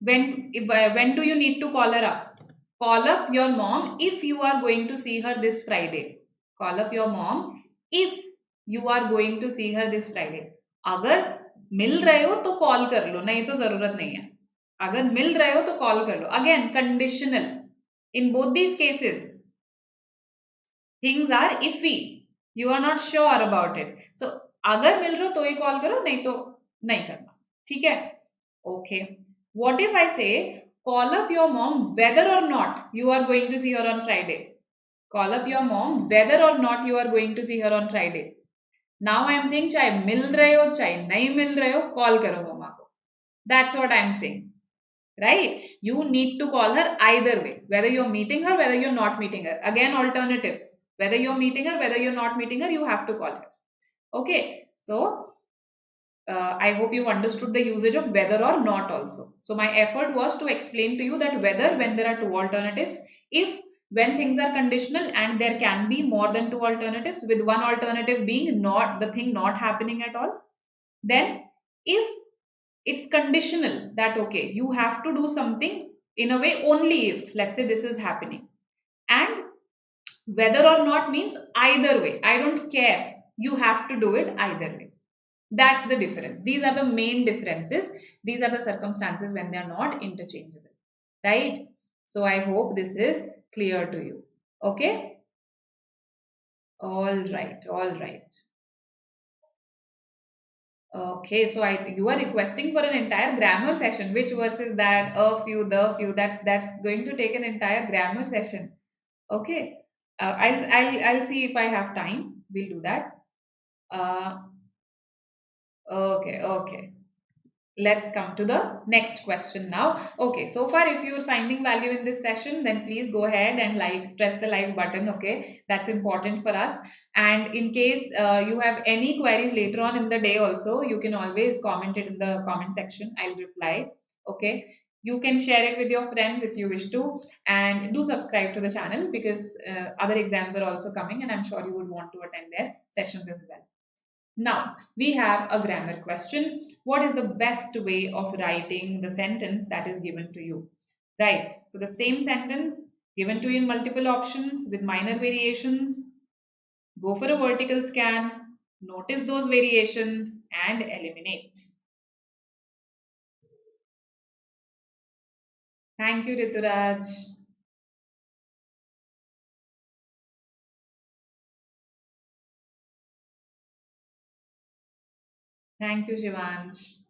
when do you need to call her up? Call up your mom if you are going to see her this Friday. Call up your mom if you are going to see her this Friday. अगर मिल रहे हो तो call कर लो, नहीं तो जरूरत नहीं है. अगर मिल रहे हो तो कॉल कर लो. Again, conditional. In both these cases, things are iffy. You are not sure about it. So अगर मिल रहे हो तो ही कॉल करो, नहीं तो नहीं करना. ठीक है? Okay. What if I say, call up your mom whether or not you are going to see her on Friday? Call up your mom whether or not you are going to see her on Friday. Now I am saying, चाहे मिल रहे हो चाहे नहीं मिल रहे हो, call करो मम्मा को. That's what I am saying. Right? You need to call her either way. Whether you're meeting her, whether you're not meeting her. Again, alternatives. Whether you're meeting her, whether you're not meeting her, you have to call her. Okay. So I hope you understood the usage of whether or not also. So my effort was to explain to you that whether when there are two alternatives, if when things are conditional and there can be more than two alternatives, with one alternative being not the thing not happening at all, then if it's conditional that okay, you have to do something in a way only if, let's say, this is happening, and whether or not means either way, I don't care, you have to do it either way. That's the difference. These are the main differences. These are the circumstances when they are not interchangeable. Right? So I hope this is clear to you. Okay? All right. All right. Okay, so you are requesting for an entire grammar session. Which verse is that? A few, the few. That's going to take an entire grammar session. Okay. I'll see if I have time. We'll do that. Okay, okay. let's come to the next question now. Okay, so far if you're finding value in this session, then please go ahead and press the like button. Okay, that's important for us. And in case you have any queries later on in the day also, you can always comment it in the comment section. I'll reply. Okay, you can share it with your friends if you wish to, and do subscribe to the channel because other exams are also coming, and I'm sure you would want to attend their sessions as well. Now, we have a grammar question. What is the best way of writing the sentence that is given to you? Right. So, the same sentence given to you in multiple options with minor variations. Go for a vertical scan. Notice those variations and eliminate. Thank you, Rituraj. Thank you, Shivansh.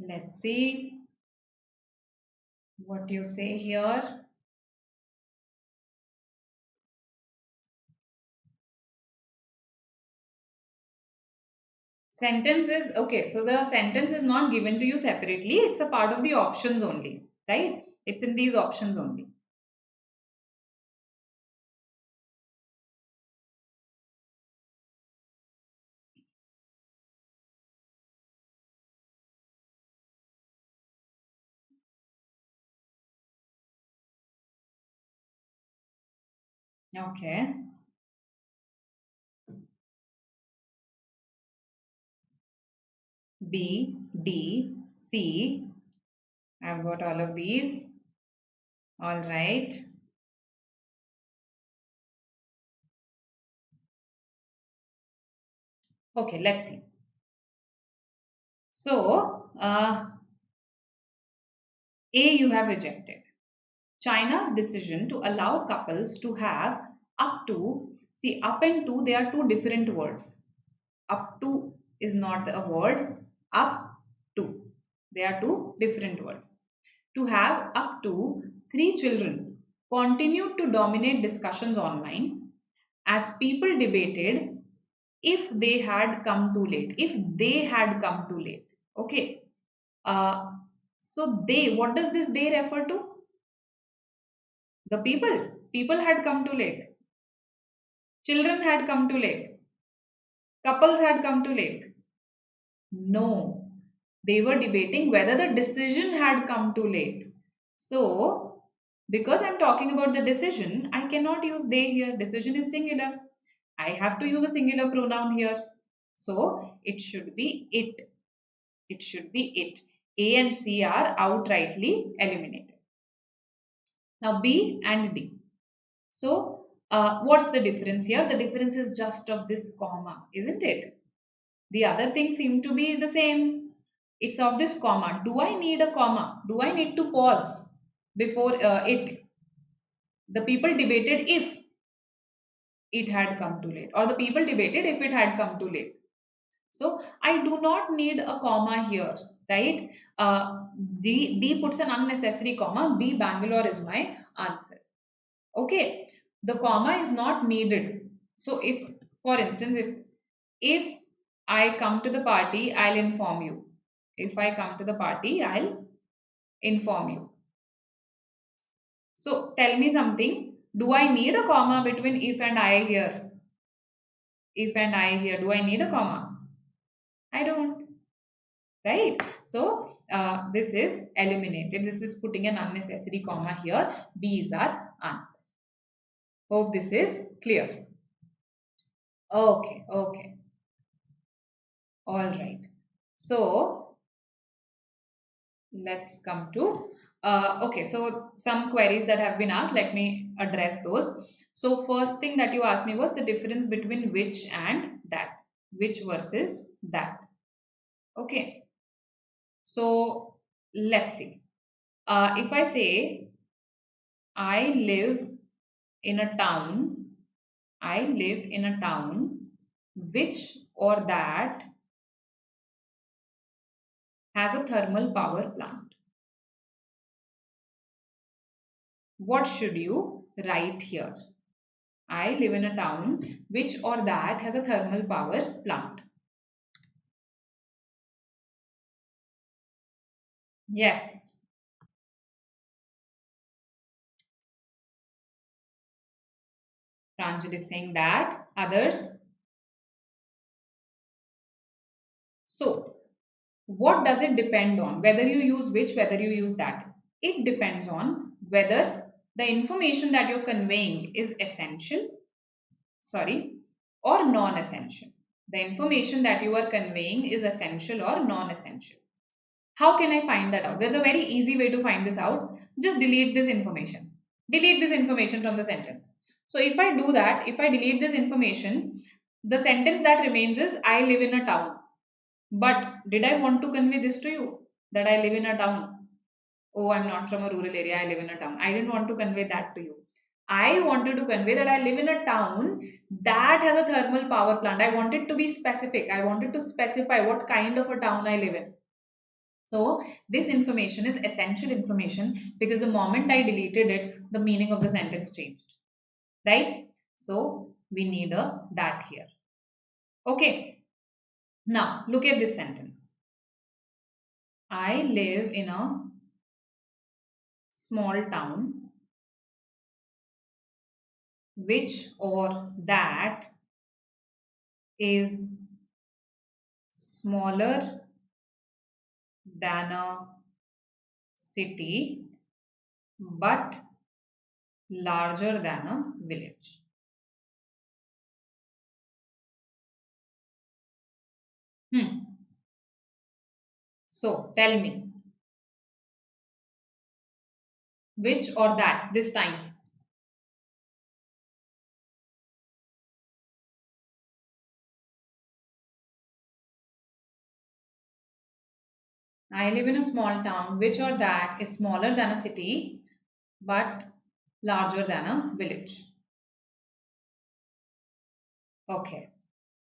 Let's see what you say here. Sentence is okay. So the sentence is not given to you separately. It's a part of the options only, right? It's in these options only. Okay. B, D, C. I've got all of these. All right. Okay, let's see. So, A you have rejected. China's decision to allow couples to have up to, see, up and to, they are two different words. Up to is not a word. Up to. They are two different words. To have up to 3 children continued to dominate discussions online as people debated if they had come too late. If they had come too late. Okay. Uh, so they, what does this they refer to? The people. People had come too late. Children had come too late. Couples had come too late. No. They were debating whether the decision had come too late. So, because I'm talking about the decision, I cannot use they here. Decision is singular. I have to use a singular pronoun here. So, it should be it. It should be it. A and C are outrightly eliminated. Now, B and D. So, what's the difference here? The difference is just of this comma, isn't it? The other things seem to be the same. It's of this comma. Do I need a comma? Do I need to pause before it? The people debated if it had come too late, or the people debated if it had come too late. So I do not need a comma here, right? D puts an unnecessary comma. B Bangalore is my answer. Okay, the comma is not needed. So if, for instance, if I come to the party, I'll inform you. If I come to the party, I'll inform you. So tell me something. Do I need a comma between if and I here? If and I here, do I need a comma? I don't. Right? So this is eliminated. This is putting an unnecessary comma here. B is our answer. Hope this is clear. Okay, okay. All right. So let's come to okay, so some queries that have been asked, let me address those. So first thing that you asked me was the difference between which and that. which versus that. Okay. So let's see. If I say I live in a town, I live in a town which or that has a thermal power plant. What should you write here? I live in a town which or that has a thermal power plant. Yes. Pranjal is saying that. Others? So, what does it depend on? Whether you use which, whether you use that. It depends on whether the information that you're conveying is essential, or non-essential. The information that you are conveying is essential or non-essential. How can I find that out? There's a very easy way to find this out. Just delete this information. Delete this information from the sentence. So if I do that, if I delete this information, the sentence that remains is I live in a town. But did I want to convey this to you? That I live in a town. Oh, I'm not from a rural area, I live in a town. I didn't want to convey that to you. I wanted to convey that I live in a town that has a thermal power plant. I wanted to be specific. I wanted to specify what kind of a town I live in. So this information is essential information because the moment I deleted it, the meaning of the sentence changed. Right? So we need a that here. Okay. Now look at this sentence. I live in a small town which or that is smaller than a city but larger than a village. So tell me, which or that this time? I live in a small town which or that is smaller than a city but larger than a village. Okay.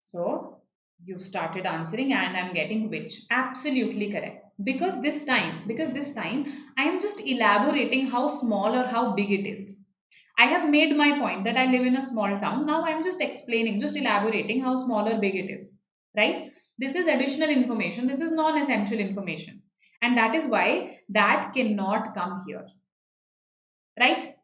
So you started answering and I'm getting which. Absolutely correct. Because this time I am just elaborating how small or how big it is. I have made my point that I live in a small town. Now I'm just explaining, just elaborating how small or big it is. Right? This is additional information. This is non-essential information. And that is why that cannot come here. Right?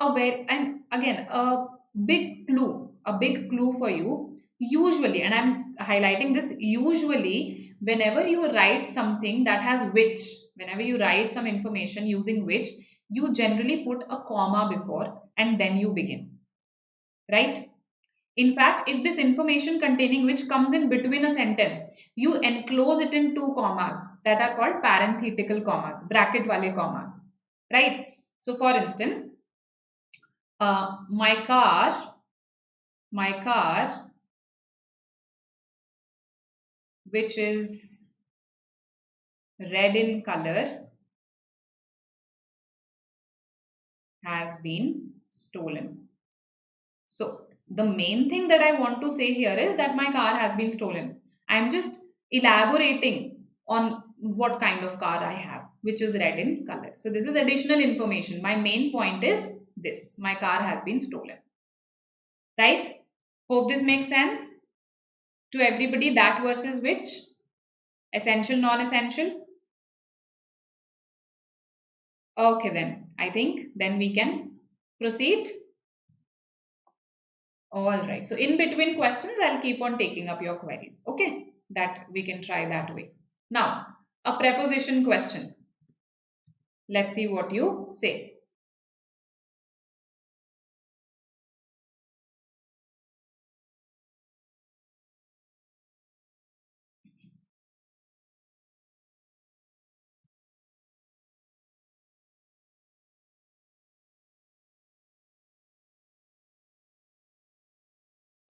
And again, a big clue for you. Usually, and I'm highlighting this, usually, whenever you write something that has which, whenever you write some information using which, you generally put a comma before and then you begin. Right? In fact, if this information containing which comes in between a sentence, you enclose it in two commas that are called parenthetical commas, bracket wale commas. Right? So, for instance, my car, which is red in color, has been stolen. So the main thing that I want to say here is that my car has been stolen. I'm just elaborating on what kind of car I have, which is red in color. So this is additional information. My main point is this: my car has been stolen. Right? Hope this makes sense to everybody. That versus which? Essential, non-essential? Okay, then I think then we can proceed. All right. So in between questions, I'll keep on taking up your queries. Okay, that we can try that way. Now, a preposition question. Let's see what you say.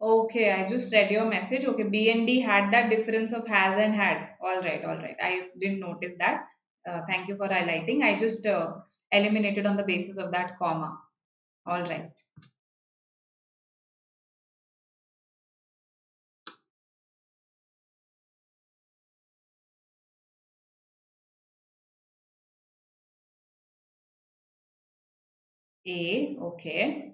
Okay, I just read your message. Okay, B and D had that difference of has and had. All right. I didn't notice that. Thank you for highlighting. I just eliminated on the basis of that comma. All right. A, okay.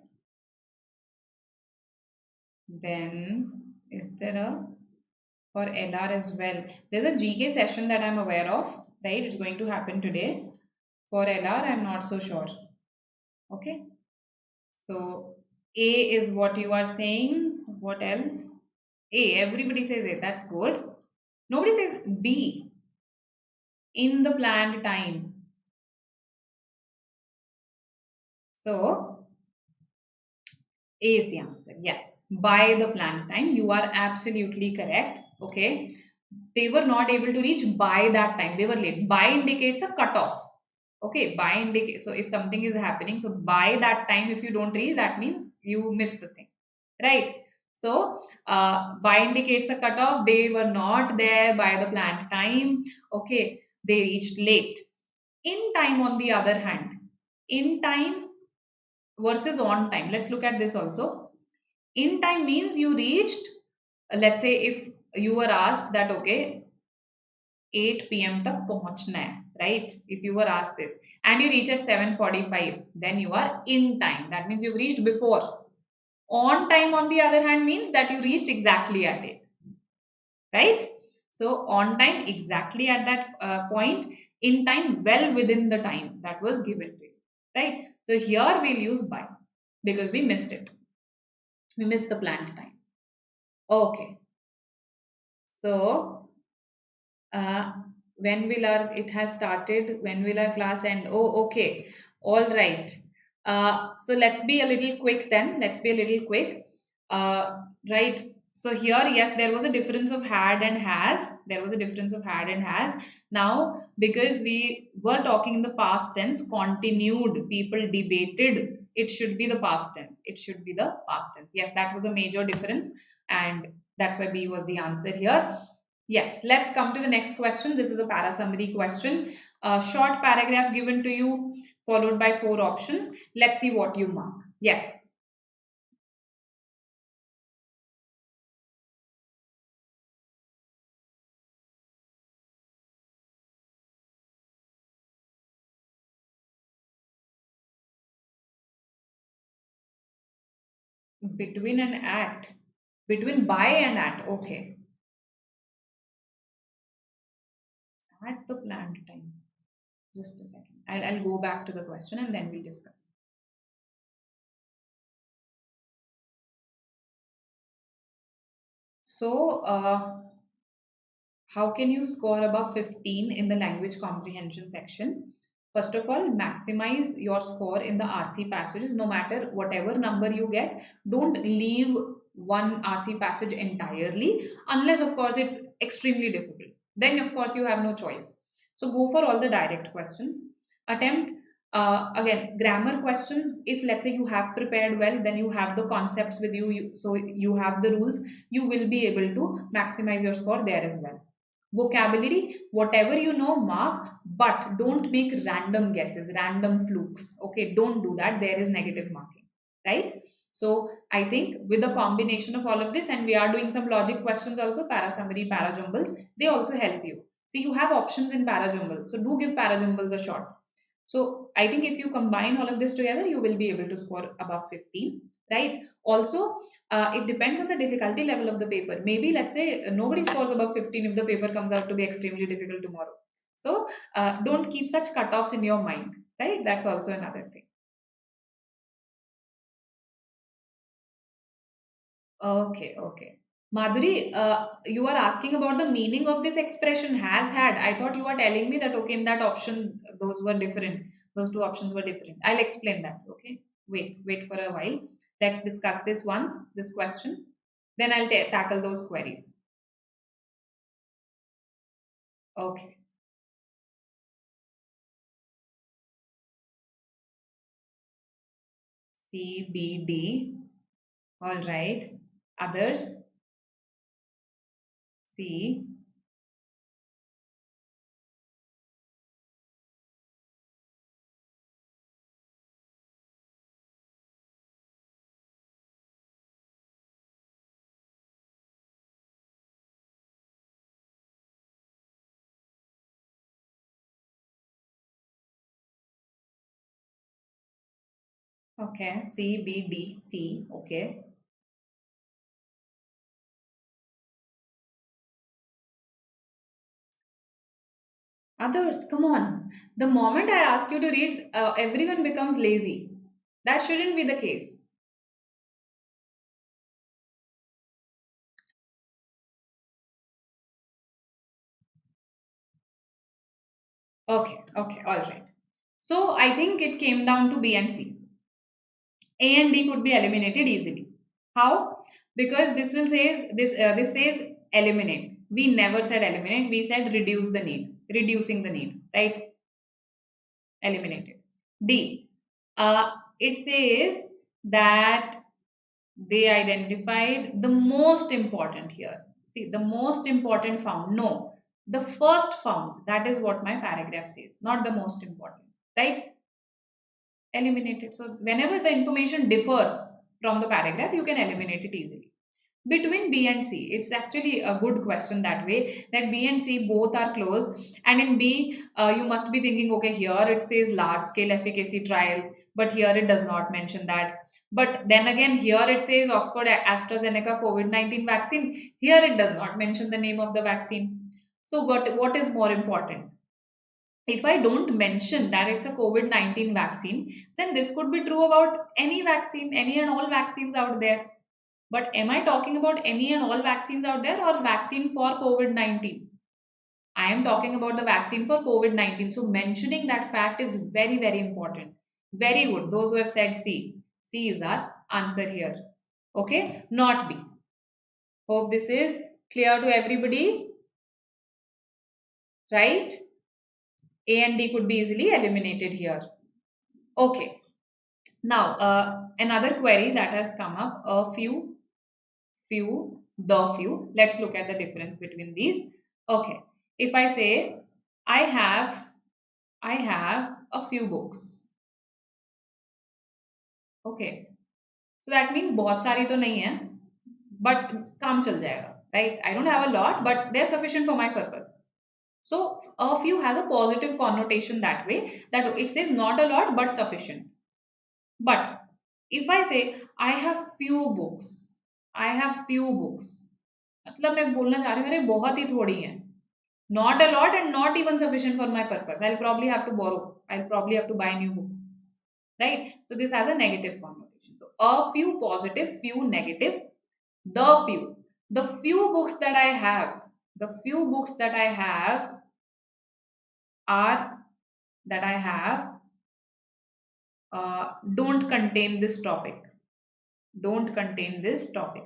Then is there a for LR as well? There's a GK session that I'm aware of, right? It's going to happen today. For LR, I'm not so sure. Okay. So A is what you are saying. What else? A. Everybody says A. That's good. Nobody says B. In the planned time. So A is the answer. Yes. By the planned time. You are absolutely correct. Okay. They were not able to reach by that time. They were late. By indicates a cutoff. Okay. By indicates. So if something is happening, so by that time, if you don't reach, that means you missed the thing. Right. So by indicates a cutoff. They were not there by the planned time. Okay. They reached late. In time, on the other hand, in time versus on time. Let's look at this also. In time means you reached, let's say if you were asked that, okay, 8 p.m. तक पहुंचना है, right? If you were asked this and you reach at 7:45, then you are in time. That means you've reached before. On time, on the other hand, means that you reached exactly at it, right? So on time, exactly at that point. In time, well within the time that was given to you, right? So here we'll use by because we missed it. We missed the planned time. Okay. So uh, when will our it has started? When will our class end? Oh, okay. All right. So let's be a little quick then. Let's be a little quick. Right. So here, yes, there was a difference of had and has. There was a difference of had and has. Now, because we were talking in the past tense, continued, people debated, it should be the past tense. It should be the past tense. Yes, that was a major difference. And that's why B was the answer here. Yes, let's come to the next question. This is a para summary question. A short paragraph given to you, followed by 4 options. Let's see what you mark. Yes. Between and at. Between by and at. Okay. At the planned time. Just a second. I'll go back to the question and then we'll discuss. So, how can you score above 15 in the language comprehension section? First of all, maximize your score in the RC passages. No matter whatever number you get, don't leave one RC passage entirely unless, of course, it's extremely difficult. Then, of course, you have no choice. So, go for all the direct questions. Attempt again grammar questions. If let's say you have prepared well, then you have the concepts with you, so you have the rules, you will be able to maximize your score there as well. Vocabulary, whatever you know, mark, but don't make random guesses, random flukes. Okay, don't do that. There is negative marking, right? So I think with the combination of all of this, and we are doing some logic questions also, para summary, para jumbles, they also help you. See, you have options in para jumbles, so do give para jumbles a shot. So I think if you combine all of this together, you will be able to score above 15, right? Also, it depends on the difficulty level of the paper. Maybe let's say nobody scores above 15 if the paper comes out to be extremely difficult tomorrow. So don't keep such cutoffs in your mind, right? That's also another thing. Okay, okay. Madhuri, you are asking about the meaning of this expression has had. I thought you were telling me that, okay, in that option, those were different. Those two options were different. I'll explain that, okay? Wait for a while. Let's discuss this once, this question. Then I'll tackle those queries. Okay. C, B, D. All right. others, C, okay, C, B, D, C, okay. Others, come on. The moment I ask you to read, everyone becomes lazy. That shouldn't be the case. Okay, okay, all right. So I think it came down to B and C. A and D could be eliminated easily. How? Because this will says this says eliminate. We never said eliminate. We said reduce the need, reducing the need, right? Eliminated. D. It says that they identified the most important here. See, the most important found. No, the first found. That is what my paragraph says, not the most important, right? Eliminated. So whenever the information differs from the paragraph, you can eliminate it easily. Between B and C, it's actually a good question that way, that B and C both are close. And in B, you must be thinking, okay, here it says large scale efficacy trials, but here it does not mention that. But then again, here it says Oxford AstraZeneca COVID-19 vaccine. Here it does not mention the name of the vaccine. So what is more important? If I don't mention that it's a COVID-19 vaccine, then this could be true about any vaccine, any and all vaccines out there. But am I talking about any and all vaccines out there or vaccine for COVID-19? I am talking about the vaccine for COVID-19. So mentioning that fact is very, very important. Very good. Those who have said C. C is our answer here. Okay, not B. Hope this is clear to everybody. Right? A and D could be easily eliminated here. Okay. Now, another query that has come up, a few, the few. Let's look at the difference between these. Okay. If I say, I have a few books. Okay. So that means बहुत सारी तो नहीं है, but काम चल जाएगा, right? I don't have a lot, but they're sufficient for my purpose. So a few has a positive connotation that way, that it says not a lot but sufficient. But if I say I have few books, I have few books, मतलब मैं बोलना चाह रही हूँ मेरे बहुत ही थोड़ी हैं. Not a lot and not even sufficient for my purpose. I'll probably have to borrow. I'll probably have to buy new books. Right? So this has a negative connotation. So a few positive, few negative, the few. The few books that I have, the few books that I have are that I have don't contain this topic. Don't contain this topic.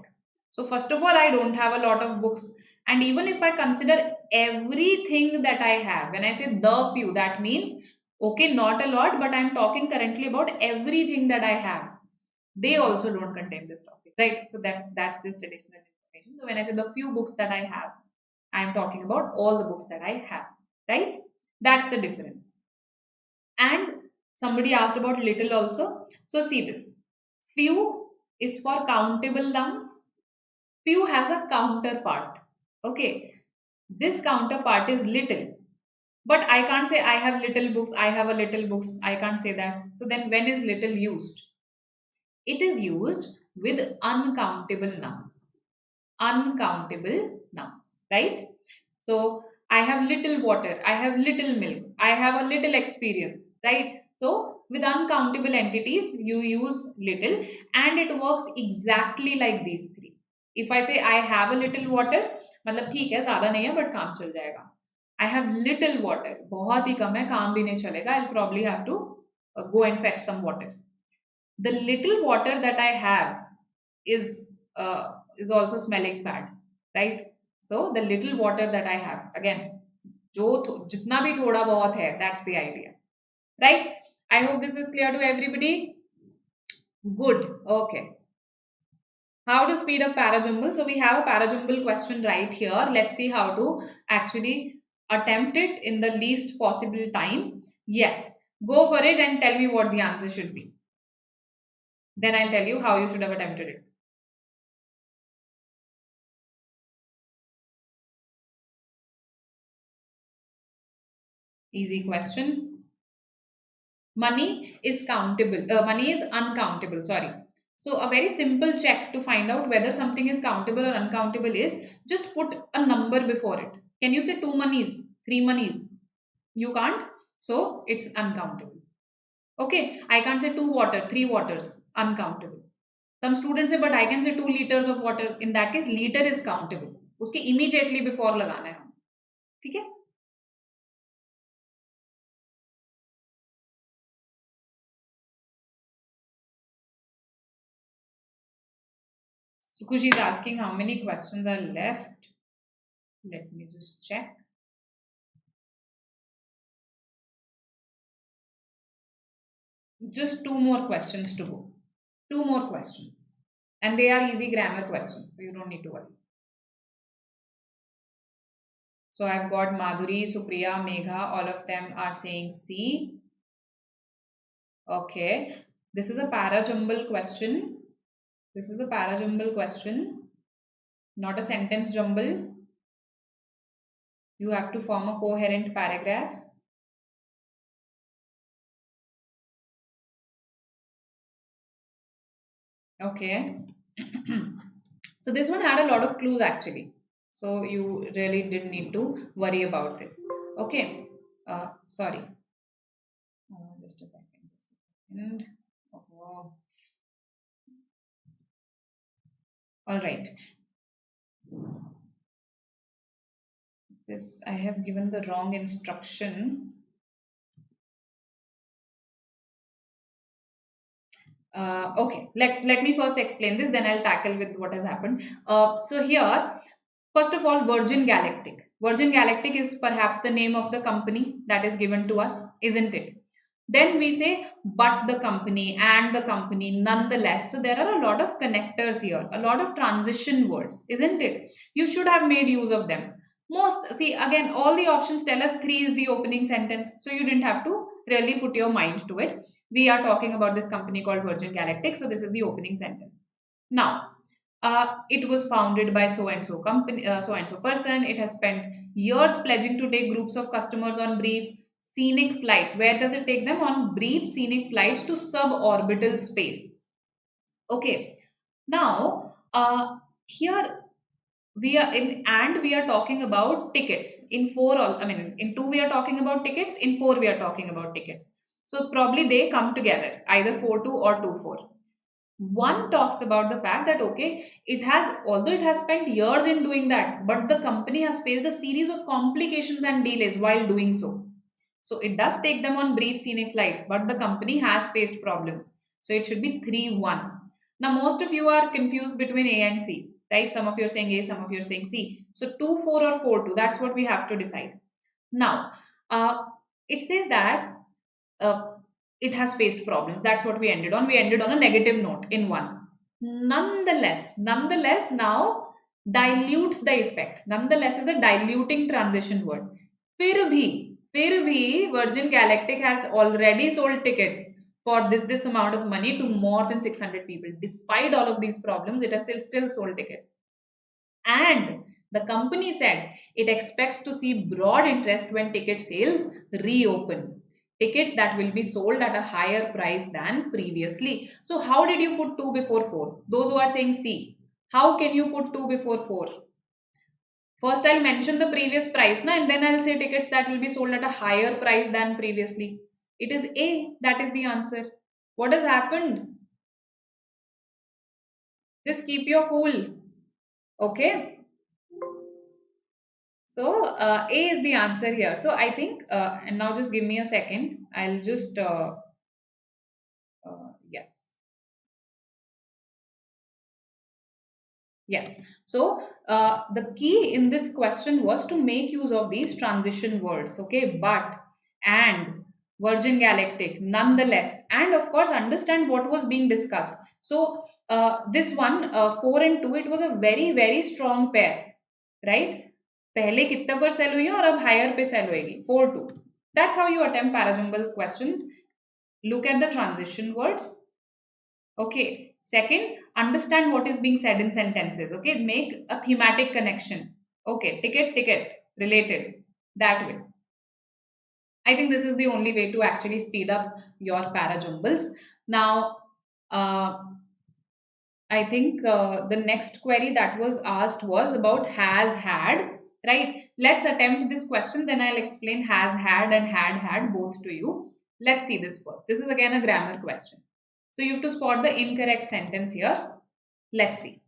So first of all, I don't have a lot of books. And even if I consider everything that I have, when I say the few, that means, okay, not a lot, but I'm talking currently about everything that I have. They also don't contain this topic, right? So that's this traditional information. So when I say the few books that I have, I'm talking about all the books that I have, right? That's the difference. And somebody asked about little also. So see this. Few is for countable nouns. Few has a counterpart. Okay. This counterpart is little. But I can't say I have little books, I have a little books. I can't say that. So then when is little used? It is used with uncountable nouns. Uncountable nouns, right? So I have little water, I have little milk, I have a little experience, right? So with uncountable entities, you use little and it works exactly like these three. If I say I have a little water, मतलब ठीक है ज़्यादा नहीं है but काम चल जाएगा. I have little water, बहुत ही कम है काम भी नहीं चलेगा. I'll probably have to go and fetch some water. The little water that I have is also smelling bad, right? So the little water that I have, again, जो जितना भी थोड़ा बहुत है, that's the idea, right? I hope this is clear to everybody. Good. Okay. How to speed up parajumble? So we have a parajumble question right here. Let's see how to actually attempt it in the least possible time. Yes, go for it and tell me what the answer should be. Then I'll tell you how you should have attempted it. Easy question. Money is countable. Money is uncountable. Sorry. So a very simple check to find out whether something is countable or uncountable is just put a number before it. Can you say 2 monies, 3 monies? You can't. So it's uncountable. Okay. I can't say 2 water, 3 waters. Uncountable. Some students say, but I can say 2 liters of water. In that case, liter is countable. उसके immediately before लगाना है. ठीक है? So Kushi is asking how many questions are left. Let me just check. Just 2 more questions to go. 2 more questions. And they are easy grammar questions, so you don't need to worry. So I've got Madhuri, Supriya, Megha, all of them are saying C. Okay. This is a parajumble question. This is a parajumble question, not a sentence jumble. You have to form a coherent paragraph. Okay. So this one had a lot of clues actually. So you really didn't need to worry about this. Okay. Sorry. Just a second. Oh. All right. This I have given the wrong instruction. Okay, let me first explain this, then I'll tackle with what has happened. So here, first of all, Virgin Galactic. Virgin Galactic is perhaps the name of the company that is given to us, isn't it? Then we say, but the company and the company nonetheless. So there are a lot of connectors here, a lot of transition words, isn't it? You should have made use of them. See, again, all the options tell us 3 is the opening sentence. So you didn't have to really put your mind to it. We are talking about this company called Virgin Galactic. So this is the opening sentence. Now, it was founded by so and so company, so and so person. It has spent years pledging to take groups of customers on brief scenic flights. Where does it take them? On brief scenic flights to suborbital space. Okay. Now, here we are in, and we are talking about tickets. In 4, I mean, in 2 we are talking about tickets. In 4 we are talking about tickets. So probably they come together, either 4-2 or 2-4. One talks about the fact that, okay, although it has spent years in doing that, but the company has faced a series of complications and delays while doing so. So it does take them on brief scenic flights, but the company has faced problems. So it should be 3-1. Now, most of you are confused between A and C, right? Some of you are saying A, some of you are saying C. So 2-4 or 4-2, that's what we have to decide. Now, it says that it has faced problems. That's what we ended on. We ended on a negative note in 1. Nonetheless now dilutes the effect. Nonetheless is a diluting transition word. फिर भी Virgin Galactic has already sold tickets for this amount of money to more than 600 people. Despite all of these problems, it has still sold tickets. And the company said it expects to see broad interest when ticket sales reopen. Tickets that will be sold at a higher price than previously. So how did you put 2 before 4? Those who are saying C, how can you put 2 before 4? First, I'll mention the previous price and then I'll say tickets that will be sold at a higher price than previously. It is A. That is the answer. What has happened? Just keep your cool. Okay. So, A is the answer here. So, I think, and now just give me a second. I'll just, yes. Yes. So, the key in this question was to make use of these transition words. Okay. But, and, Virgin Galactic, nonetheless, and of course, understand what was being discussed. So, this one 4 and 2, it was a very very strong pair, right? पहले कितने पर cell हुई है और अब higher पे cell होएगी 4-2. That's how you attempt parajumble questions. Look at the transition words. Okay. Second, understand what is being said in sentences. Okay. Make a thematic connection. Okay. Ticket, related. That way. I think this is the only way to actually speed up your parajumbles. Now, I think the next query that was asked was about has had, right? Let's attempt this question, then I'll explain has had and had both to you. Let's see this first. This is again a grammar question. So you have to spot the incorrect sentence here. Let's see.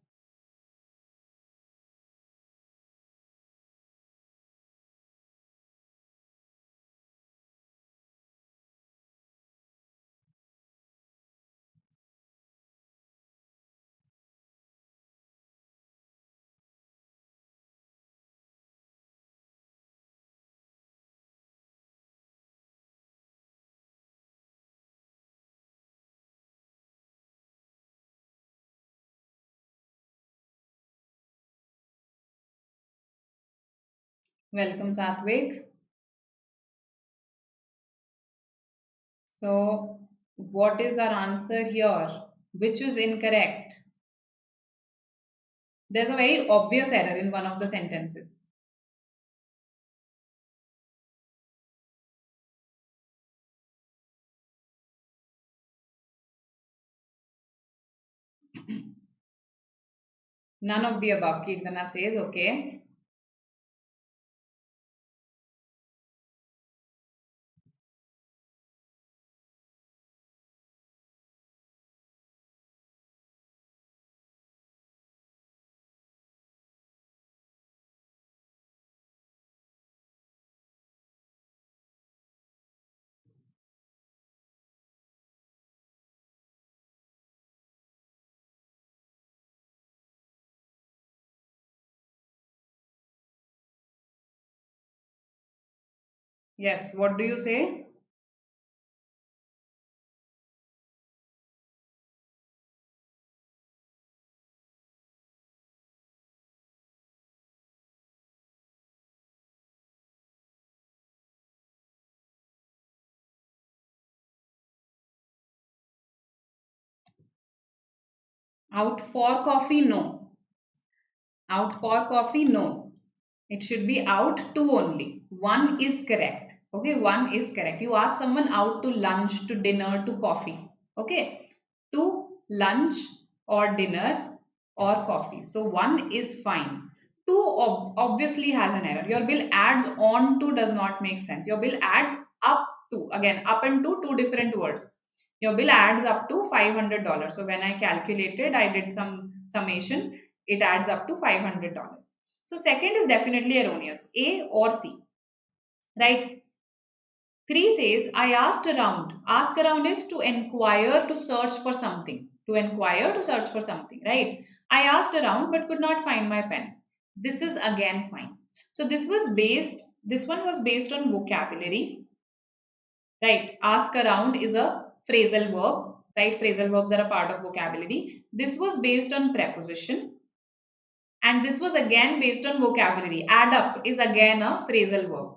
Welcome, Satvik. So, what is our answer here? Which is incorrect? There's a very obvious error in one of the sentences. None of the above, Kirtana says, okay. Yes, what do you say? Out for coffee? No. Out for coffee? No. It should be out to only. One is correct. Okay, one is correct. You ask someone out to lunch, to dinner, to coffee. Okay, to lunch or dinner or coffee. So one is fine. Two obviously has an error. Your bill adds on to does not make sense. Your bill adds up to. Again, up and to, two different words. Your bill adds up to $500. So when I calculated, I did some summation. It adds up to $500. So second is definitely erroneous. A or C. Right? 3 says, I asked around. Ask around is to inquire, to search for something. To inquire, to search for something. Right? I asked around but could not find my pen. This is again fine. So this one was based on vocabulary. Right? Ask around is a phrasal verb. Right? Phrasal verbs are a part of vocabulary. This was based on preposition. And this was again based on vocabulary. Add up is again a phrasal verb.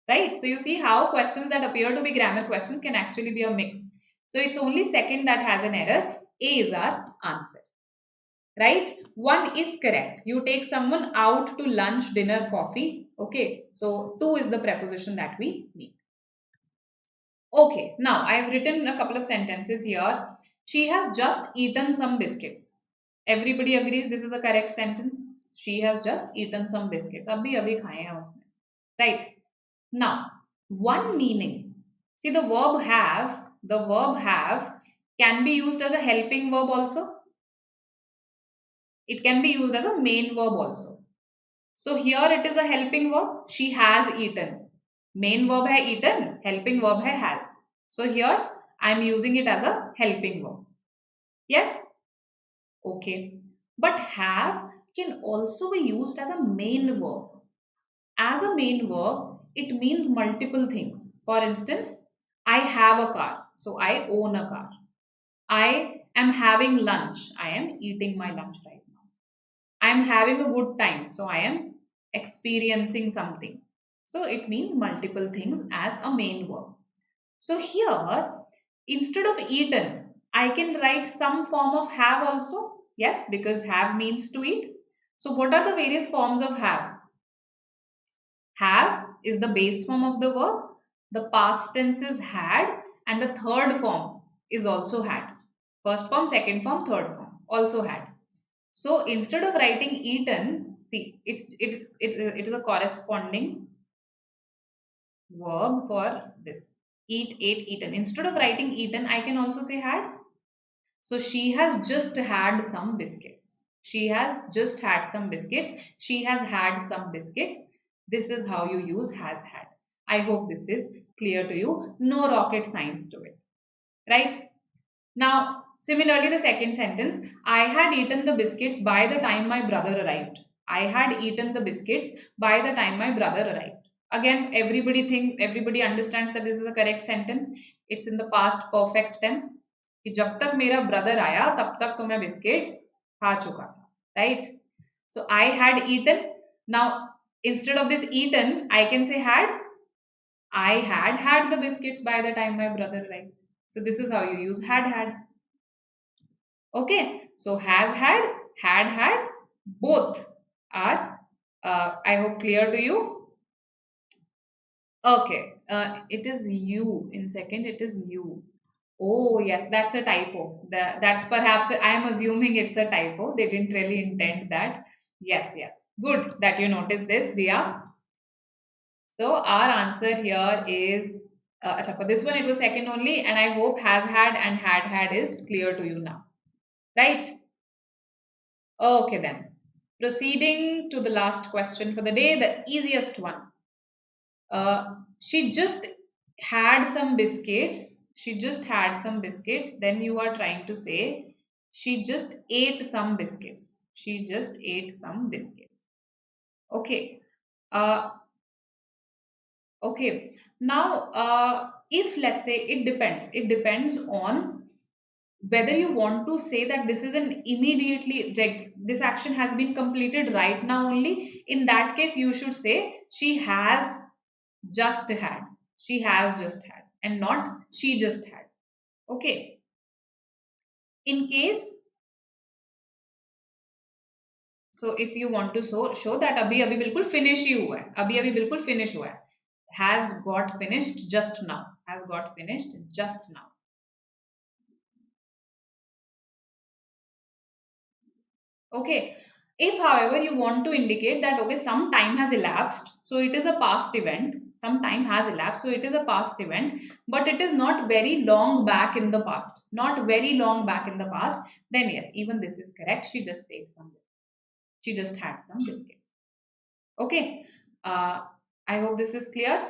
Right? So you see how questions that appear to be grammar questions can actually be a mix. So it's only second that has an error. A is our answer. Right? One is correct. You take someone out to lunch, dinner, coffee. Okay. So 2 is the preposition that we need. Okay. Now I have written a couple of sentences here. She has just eaten some biscuits. Everybody agrees this is a correct sentence. She has just eaten some biscuits. Abhi khaye hain usne. Right. Now, one meaning. See the verb have can be used as a helping verb also. It can be used as a main verb also. So here it is a helping verb. She has eaten. Main verb hai eaten, helping verb hai has. So here I am using it as a helping verb. Yes? Okay. But have can also be used as a main verb. As a main verb, it means multiple things. For instance, I have a car. So I own a car. I I'm having lunch. I am eating my lunch right now. I'm having a good time. So I am experiencing something. So it means multiple things as a main verb. So here, instead of eaten, I can write some form of have also. Yes, because have means to eat. So what are the various forms of have? Have is the base form of the verb. The past tense is had, and the third form is also had. First form, second form, third form also had. So instead of writing eaten, see, it is a corresponding verb for this. Eat, ate, eaten. Instead of writing eaten, I can also say had. So she has just had some biscuits. She has just had some biscuits. She has had some biscuits. This is how you use has had. I hope this is clear to you. No rocket science to it. Right? Now, similarly, the second sentence, I had eaten the biscuits by the time my brother arrived. I had eaten the biscuits by the time my brother arrived. Again, everybody understands that this is a correct sentence. It's in the past perfect tense. कि जब तक मेरा brother आया तब तक तो मैं biscuits खा चुका था. Right? So I had eaten. Now, instead of this eaten, I can say had. I had the biscuits by the time my brother arrived. So this is how you use had. Okay, so has had, both are, I hope, clear to you. Okay, it is you in second, it is you. Oh, yes, that's a typo. That's perhaps, I am assuming it's a typo. They didn't really intend that. Yes. Good that you noticed this, Ria. So our answer here is, for this one it was second only, and I hope has had and had is clear to you now. Right? Okay then. Proceeding to the last question for the day, the easiest one. She just had some biscuits. She just had some biscuits. Then you are trying to say she just ate some biscuits. She just ate some biscuits. Okay. Okay. Now, if let's say it depends on whether you want to say that this is an immediately, like this action has been completed right now only. In that case, you should say she has just had. She has just had, and not she just had. Okay. In case, so if you want to show that अभी अभी बिल्कुल finish ही हुआ है, अभी अभी बिल्कुल finish हुआ है, has got finished just now, has got finished just now. Okay. If, however, you want to indicate that, okay, some time has elapsed, so it is a past event, some time has elapsed, so it is a past event, but it is not very long back in the past, not very long back in the past, then yes, even this is correct. She just ate some, she just had some biscuits. Okay. I hope this is clear.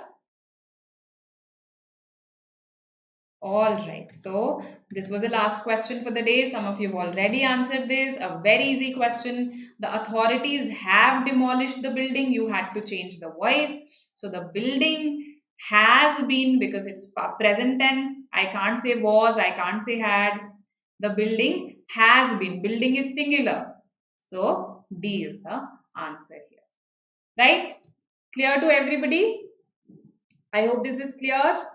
All right, so this was the last question for the day. Some of you have already answered this. A very easy question. The authorities have demolished the building. You had to change the voice. So the building has been, because it's present tense. I can't say was, I can't say had. The building has been. Building is singular. So D is the answer here. Right? Clear to everybody? I hope this is clear.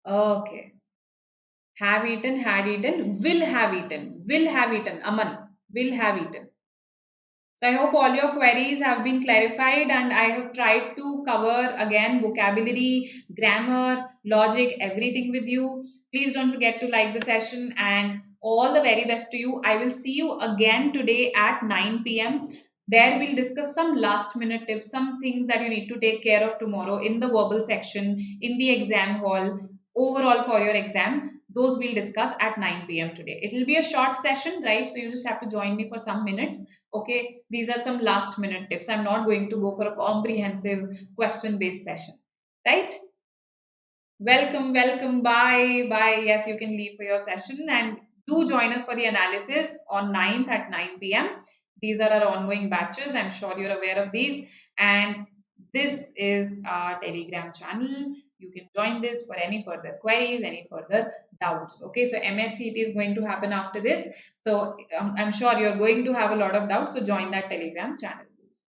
Okay. Have eaten, had eaten, will have eaten, Aman, will have eaten. So I hope all your queries have been clarified, and I have tried to cover again vocabulary, grammar, logic, everything with you. Please don't forget to like the session, and all the very best to you. I will see you again today at 9 p.m. There we'll discuss some last minute tips, some things that you need to take care of tomorrow in the verbal section, in the exam hall, overall for your exam. Those we'll discuss at 9 p.m. today. It will be a short session, right? So you just have to join me for some minutes. Okay, these are some last minute tips. I'm not going to go for a comprehensive question based session, right? Welcome. Bye. Yes, you can leave for your session, and do join us for the analysis on 9th at 9 p.m. These are our ongoing batches. I'm sure you're aware of these. And this is our Telegram channel. You can join this for any further queries, any further doubts. Okay, so MHCT is going to happen after this. So I'm sure you're going to have a lot of doubts. So join that Telegram channel.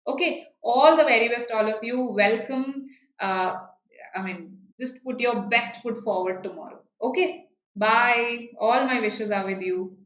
Okay, all the very best, all of you. Welcome. I mean, just put your best foot forward tomorrow. Okay, bye. All my wishes are with you.